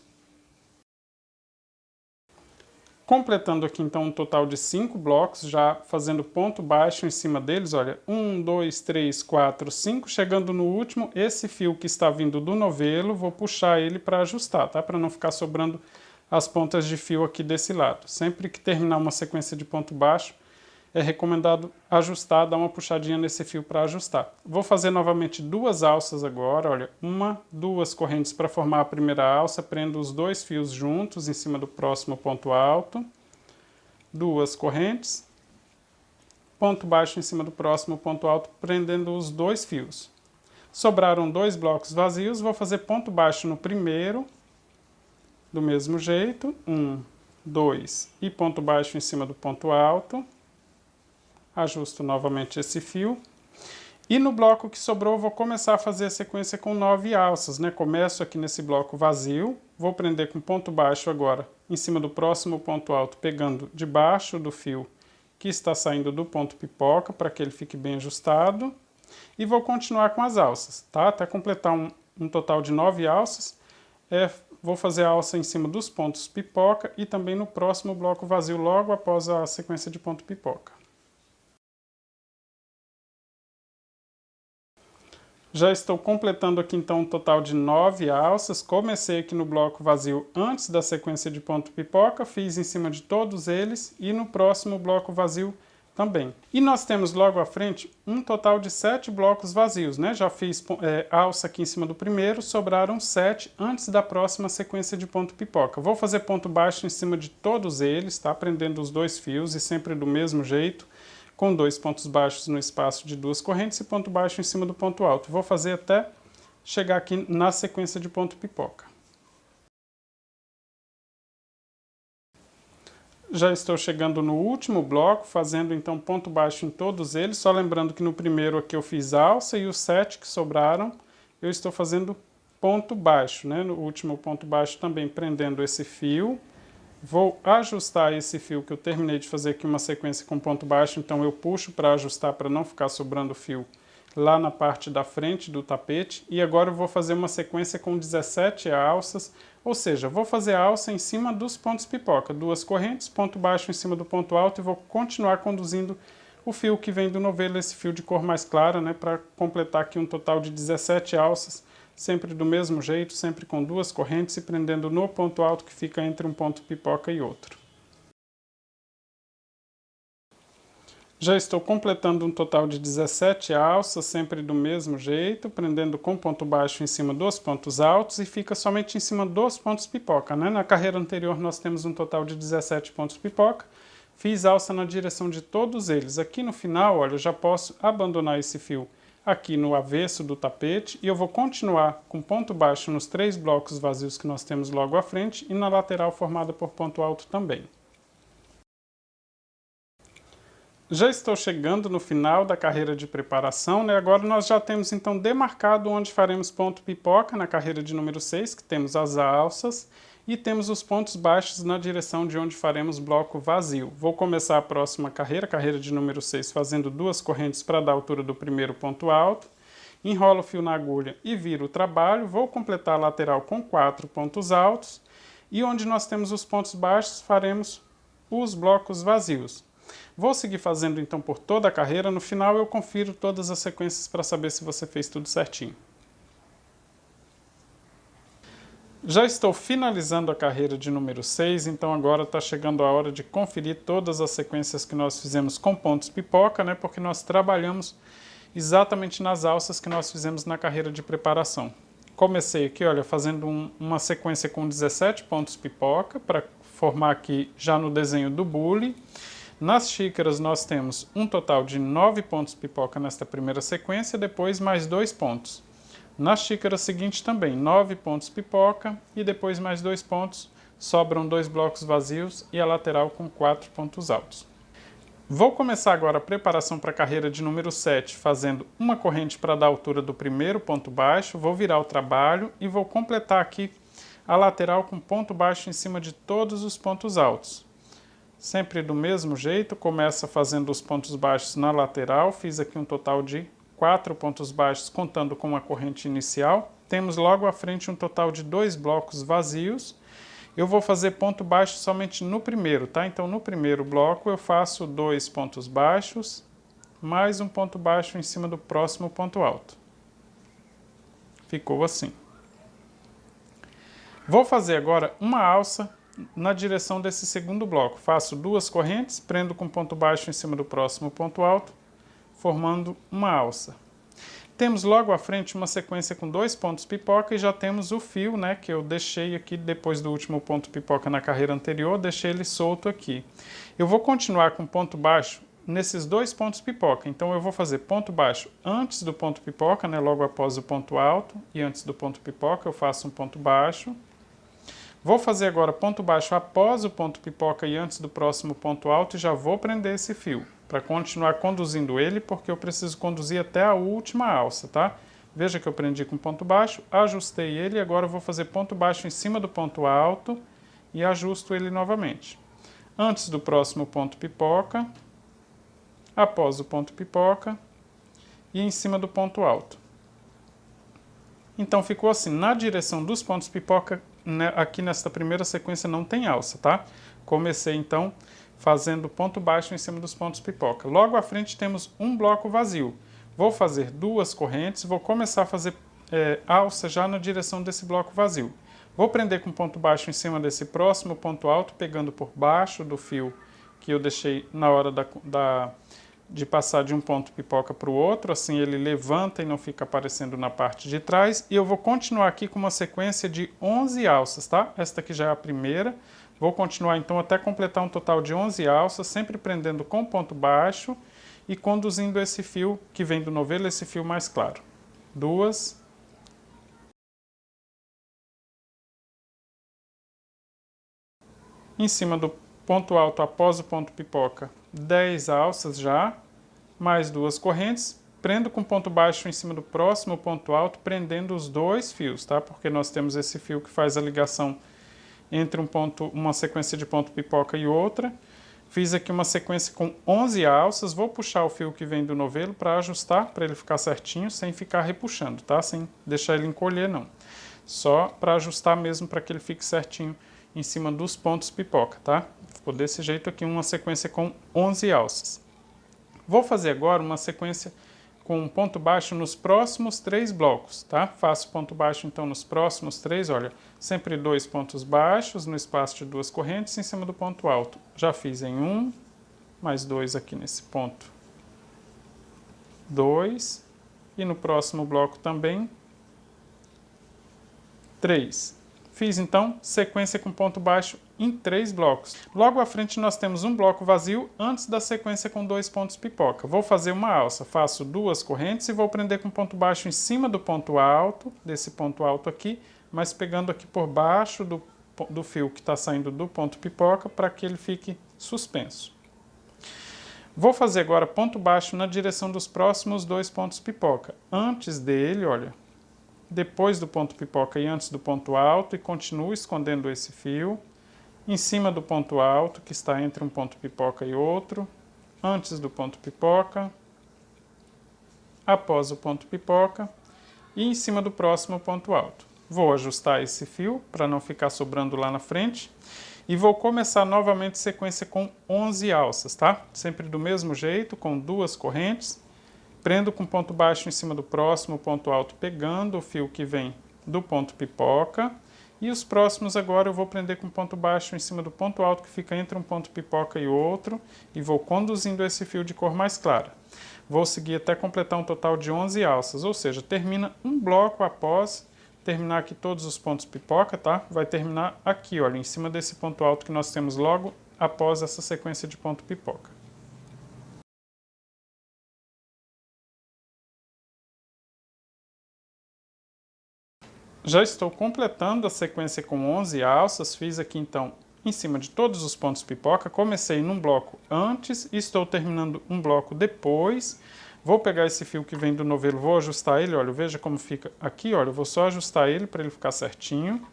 Completando aqui então um total de 5 blocos, já fazendo ponto baixo em cima deles, olha, 1, 2, 3, 4, 5, chegando no último, esse fio que está vindo do novelo, vou puxar ele para ajustar, tá? Para não ficar sobrando as pontas de fio aqui desse lado. Sempre que terminar uma sequência de ponto baixo, é recomendado ajustar, dar uma puxadinha nesse fio para ajustar. Vou fazer novamente 2 alças agora, olha, 1, 2 correntes para formar a primeira alça, prendo os 2 fios juntos em cima do próximo ponto alto, 2 correntes, ponto baixo em cima do próximo ponto alto, prendendo os 2 fios. Sobraram 2 blocos vazios, vou fazer ponto baixo no primeiro, do mesmo jeito, 1, 2 e ponto baixo em cima do ponto alto. Ajusto novamente esse fio. E no bloco que sobrou, vou começar a fazer a sequência com 9 alças, né? Começo aqui nesse bloco vazio, vou prender com ponto baixo agora em cima do próximo ponto alto, pegando debaixo do fio que está saindo do ponto pipoca, para que ele fique bem ajustado. E vou continuar com as alças, tá? Até completar um total de 9 alças. Vou fazer a alça em cima dos pontos pipoca e também no próximo bloco vazio, logo após a sequência de ponto pipoca. Já estou completando aqui então um total de 9 alças. Comecei aqui no bloco vazio antes da sequência de ponto pipoca, fiz em cima de todos eles e no próximo bloco vazio também. E nós temos logo à frente um total de 7 blocos vazios, né? Já fiz alça aqui em cima do primeiro, sobraram 7 antes da próxima sequência de ponto pipoca. Vou fazer ponto baixo em cima de todos eles, tá? Prendendo os 2 fios e sempre do mesmo jeito, com 2 pontos baixos no espaço de 2 correntes e ponto baixo em cima do ponto alto. Vou fazer até chegar aqui na sequência de ponto pipoca. Já estou chegando no último bloco, fazendo então ponto baixo em todos eles, só lembrando que no primeiro aqui eu fiz alça e os 7 que sobraram eu estou fazendo ponto baixo, né? No último ponto baixo também prendendo esse fio. Vou ajustar esse fio que eu terminei de fazer aqui uma sequência com ponto baixo, então eu puxo para ajustar para não ficar sobrando fio lá na parte da frente do tapete. E agora eu vou fazer uma sequência com 17 alças, ou seja, vou fazer a alça em cima dos pontos pipoca, 2 correntes, ponto baixo em cima do ponto alto e vou continuar conduzindo o fio que vem do novelo, esse fio de cor mais clara, né, para completar aqui um total de 17 alças, sempre do mesmo jeito, sempre com 2 correntes e prendendo no ponto alto que fica entre um ponto pipoca e outro. Já estou completando um total de 17 alças, sempre do mesmo jeito, prendendo com ponto baixo em cima dos pontos altos e fica somente em cima dos pontos pipoca, né? Na carreira anterior nós temos um total de 17 pontos pipoca, fiz alça na direção de todos eles. Aqui no final, olha, eu já posso abandonar esse fio aqui no avesso do tapete e eu vou continuar com ponto baixo nos 3 blocos vazios que nós temos logo à frente e na lateral formada por ponto alto também. Já estou chegando no final da carreira de preparação, né? Agora nós já temos então demarcado onde faremos ponto pipoca na carreira de número 6, que temos as alças, e temos os pontos baixos na direção de onde faremos bloco vazio. Vou começar a próxima carreira, carreira de número 6, fazendo 2 correntes para dar a altura do primeiro ponto alto, enrolo o fio na agulha e viro o trabalho, vou completar a lateral com 4 pontos altos, e onde nós temos os pontos baixos faremos os blocos vazios. Vou seguir fazendo então por toda a carreira, no final eu confiro todas as sequências para saber se você fez tudo certinho. Já estou finalizando a carreira de número 6, então agora está chegando a hora de conferir todas as sequências que nós fizemos com pontos pipoca, né? Porque nós trabalhamos exatamente nas alças que nós fizemos na carreira de preparação. Comecei aqui, olha, fazendo uma sequência com 17 pontos pipoca, para formar aqui já no desenho do bule. Nas xícaras nós temos um total de 9 pontos pipoca nesta primeira sequência, depois mais 2 pontos. Na xícara seguinte também 9 pontos pipoca e depois mais 2 pontos, sobram 2 blocos vazios e a lateral com 4 pontos altos. Vou começar agora a preparação para a carreira de número 7, fazendo uma corrente para dar a altura do primeiro ponto baixo, vou virar o trabalho e vou completar aqui a lateral com ponto baixo em cima de todos os pontos altos. Sempre do mesmo jeito, começa fazendo os pontos baixos na lateral, fiz aqui um total de 4 pontos baixos contando com a corrente inicial. Temos logo à frente um total de 2 blocos vazios. Eu vou fazer ponto baixo somente no primeiro, tá? Então no primeiro bloco eu faço 2 pontos baixos, mais um ponto baixo em cima do próximo ponto alto. Ficou assim. Vou fazer agora uma alça na direção desse segundo bloco. Faço 2 correntes, prendo com ponto baixo em cima do próximo ponto alto, formando uma alça. Temos logo à frente uma sequência com 2 pontos pipoca e já temos o fio, né, que eu deixei aqui depois do último ponto pipoca na carreira anterior, deixei ele solto aqui. Eu vou continuar com ponto baixo nesses 2 pontos pipoca, então eu vou fazer ponto baixo antes do ponto pipoca, né, logo após o ponto alto, e antes do ponto pipoca eu faço um ponto baixo. Vou fazer agora ponto baixo após o ponto pipoca e antes do próximo ponto alto e já vou prender esse fio, para continuar conduzindo ele, porque eu preciso conduzir até a última alça, tá? Veja que eu prendi com ponto baixo, ajustei ele e agora eu vou fazer ponto baixo em cima do ponto alto e ajusto ele novamente. Antes do próximo ponto pipoca, após o ponto pipoca e em cima do ponto alto. Então ficou assim, na direção dos pontos pipoca, né, aqui nesta primeira sequência não tem alça, tá? Comecei então fazendo ponto baixo em cima dos pontos pipoca. Logo à frente temos um bloco vazio. Vou fazer 2 correntes, vou começar a fazer alça já na direção desse bloco vazio. Vou prender com ponto baixo em cima desse próximo ponto alto, pegando por baixo do fio que eu deixei na hora de passar de um ponto pipoca para o outro, assim ele levanta e não fica aparecendo na parte de trás. E eu vou continuar aqui com uma sequência de 11 alças, tá? Esta aqui já é a primeira. Vou continuar então até completar um total de 11 alças, sempre prendendo com ponto baixo e conduzindo esse fio que vem do novelo, esse fio mais claro. 2. Em cima do ponto alto após o ponto pipoca, 10 alças já, mais 2 correntes, prendo com ponto baixo em cima do próximo ponto alto, prendendo os 2 fios, tá? Porque nós temos esse fio que faz a ligação entre uma sequência de ponto pipoca e outra. Fiz aqui uma sequência com 11 alças, vou puxar o fio que vem do novelo para ajustar, para ele ficar certinho, sem ficar repuxando, tá? Sem deixar ele encolher, não. Só para ajustar mesmo, para que ele fique certinho em cima dos pontos pipoca, tá? Ficou desse jeito aqui, uma sequência com 11 alças. Vou fazer agora uma sequência com ponto baixo nos próximos 3 blocos, tá? Faço ponto baixo então nos próximos 3, olha, sempre 2 pontos baixos no espaço de 2 correntes em cima do ponto alto. Já fiz em 1, mais 2 aqui nesse ponto 2, e no próximo bloco também 3. Fiz então sequência com ponto baixo em 3 blocos. Logo à frente nós temos um bloco vazio antes da sequência com 2 pontos pipoca. Vou fazer uma alça, faço 2 correntes e vou prender com ponto baixo em cima do ponto alto, desse ponto alto aqui, mas pegando aqui por baixo do fio que está saindo do ponto pipoca para que ele fique suspenso. Vou fazer agora ponto baixo na direção dos próximos 2 pontos pipoca. Antes dele, olha, depois do ponto pipoca e antes do ponto alto, e continuo escondendo esse fio em cima do ponto alto que está entre um ponto pipoca e outro, antes do ponto pipoca, após o ponto pipoca e em cima do próximo ponto alto. Vou ajustar esse fio para não ficar sobrando lá na frente e vou começar novamente sequência com 11 alças, tá? Sempre do mesmo jeito, com 2 correntes. Prendo com ponto baixo em cima do próximo ponto alto, pegando o fio que vem do ponto pipoca. E os próximos agora eu vou prender com ponto baixo em cima do ponto alto que fica entre um ponto pipoca e outro. E vou conduzindo esse fio de cor mais clara. Vou seguir até completar um total de 11 alças, ou seja, termina um bloco após terminar aqui todos os pontos pipoca, tá? Vai terminar aqui, olha, em cima desse ponto alto que nós temos logo após essa sequência de ponto pipoca. Já estou completando a sequência com 11 alças, fiz aqui então em cima de todos os pontos pipoca, comecei num bloco antes e estou terminando um bloco depois. Vou pegar esse fio que vem do novelo, vou ajustar ele, olha, veja como fica aqui, olha, eu vou só ajustar ele para ele ficar certinho.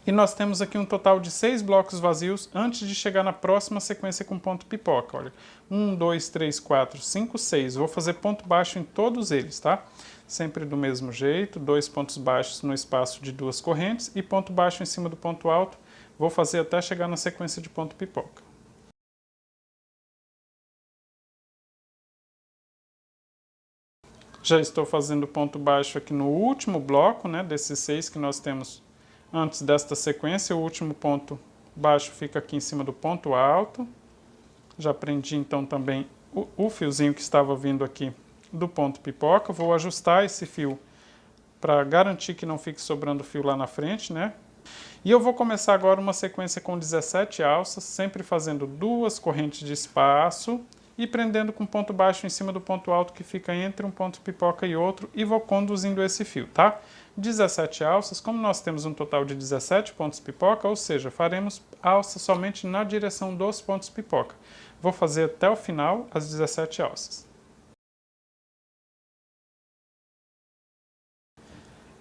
E nós temos aqui um total de 6 blocos vazios antes de chegar na próxima sequência com ponto pipoca, olha. 1, 2, 3, 4, 5, 6, vou fazer ponto baixo em todos eles, tá? Sempre do mesmo jeito, 2 pontos baixos no espaço de 2 correntes e ponto baixo em cima do ponto alto. Vou fazer até chegar na sequência de ponto pipoca. Já estou fazendo ponto baixo aqui no último bloco, né, desses 6 que nós temos antes desta sequência. O último ponto baixo fica aqui em cima do ponto alto. Já prendi então também o fiozinho que estava vindo aqui do ponto pipoca. Vou ajustar esse fio para garantir que não fique sobrando fio lá na frente, né? E eu vou começar agora uma sequência com 17 alças, sempre fazendo 2 correntes de espaço e prendendo com ponto baixo em cima do ponto alto que fica entre um ponto pipoca e outro, e vou conduzindo esse fio, tá? 17 alças, como nós temos um total de 17 pontos pipoca, ou seja, faremos alça somente na direção dos pontos pipoca. Vou fazer até o final as 17 alças.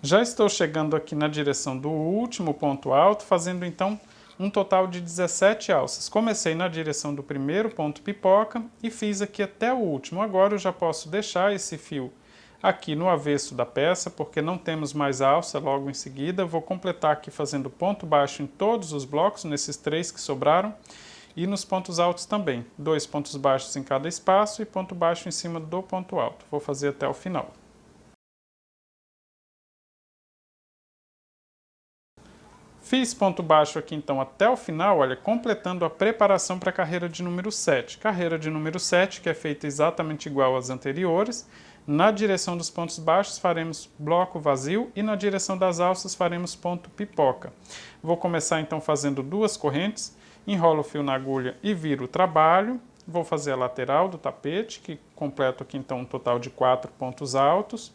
Já estou chegando aqui na direção do último ponto alto, fazendo então um total de 17 alças. Comecei na direção do primeiro ponto pipoca e fiz aqui até o último. Agora eu já posso deixar esse fio aqui no avesso da peça, porque não temos mais alça logo em seguida. Vou completar aqui fazendo ponto baixo em todos os blocos, nesses 3 que sobraram, e nos pontos altos também. 2 pontos baixos em cada espaço e ponto baixo em cima do ponto alto. Vou fazer até o final. Fiz ponto baixo aqui então até o final, olha, completando a preparação para a carreira de número 7. Carreira de número 7, que é feita exatamente igual às anteriores. Na direção dos pontos baixos faremos bloco vazio e na direção das alças faremos ponto pipoca. Vou começar então fazendo 2 correntes, enrolo o fio na agulha e viro o trabalho. Vou fazer a lateral do tapete, que completo aqui então um total de 4 pontos altos.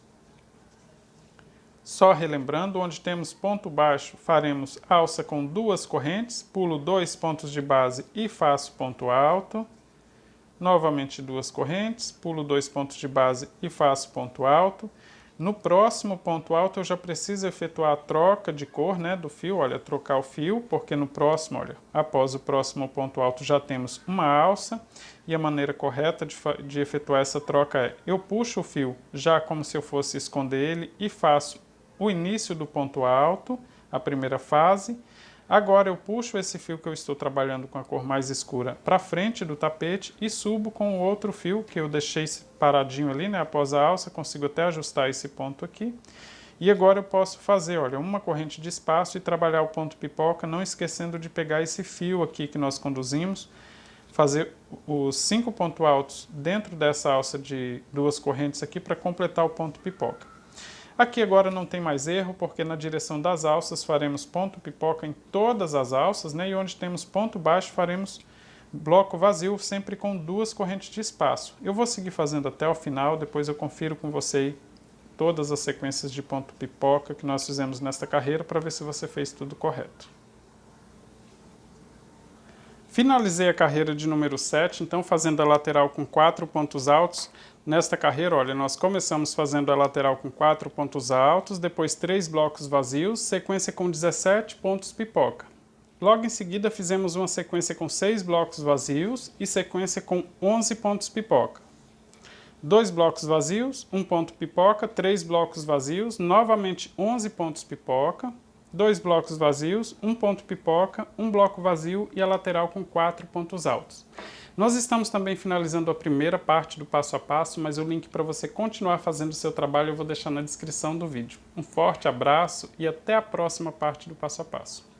Só relembrando, onde temos ponto baixo, faremos alça com 2 correntes, pulo 2 pontos de base e faço ponto alto. Novamente 2 correntes, pulo 2 pontos de base e faço ponto alto. No próximo ponto alto eu já preciso efetuar a troca de cor, né, do fio, olha, trocar o fio, porque no próximo, olha, após o próximo ponto alto já temos uma alça. E a maneira correta de efetuar essa troca é, eu puxo o fio já como se eu fosse esconder ele e faço o início do ponto alto, a primeira fase. Agora eu puxo esse fio que eu estou trabalhando com a cor mais escura para frente do tapete e subo com o outro fio que eu deixei paradinho ali, né, após a alça, consigo até ajustar esse ponto aqui. E agora eu posso fazer, olha, uma corrente de espaço e trabalhar o ponto pipoca, não esquecendo de pegar esse fio aqui que nós conduzimos, fazer os 5 pontos altos dentro dessa alça de 2 correntes aqui para completar o ponto pipoca. Aqui agora não tem mais erro, porque na direção das alças faremos ponto pipoca em todas as alças, né? E onde temos ponto baixo faremos bloco vazio, sempre com 2 correntes de espaço. Eu vou seguir fazendo até o final, depois eu confiro com você todas as sequências de ponto pipoca que nós fizemos nesta carreira para ver se você fez tudo correto. Finalizei a carreira de número 7, então fazendo a lateral com 4 pontos altos. Nesta carreira, olha, nós começamos fazendo a lateral com 4 pontos altos, depois 3 blocos vazios, sequência com 17 pontos pipoca. Logo em seguida fizemos uma sequência com 6 blocos vazios e sequência com 11 pontos pipoca. 2 blocos vazios, 1 ponto pipoca, 3 blocos vazios, novamente 11 pontos pipoca, 2 blocos vazios, 1 ponto pipoca, 1 bloco vazio e a lateral com 4 pontos altos. Nós estamos também finalizando a primeira parte do passo a passo, mas o link para você continuar fazendo o seu trabalho eu vou deixar na descrição do vídeo. Um forte abraço e até a próxima parte do passo a passo.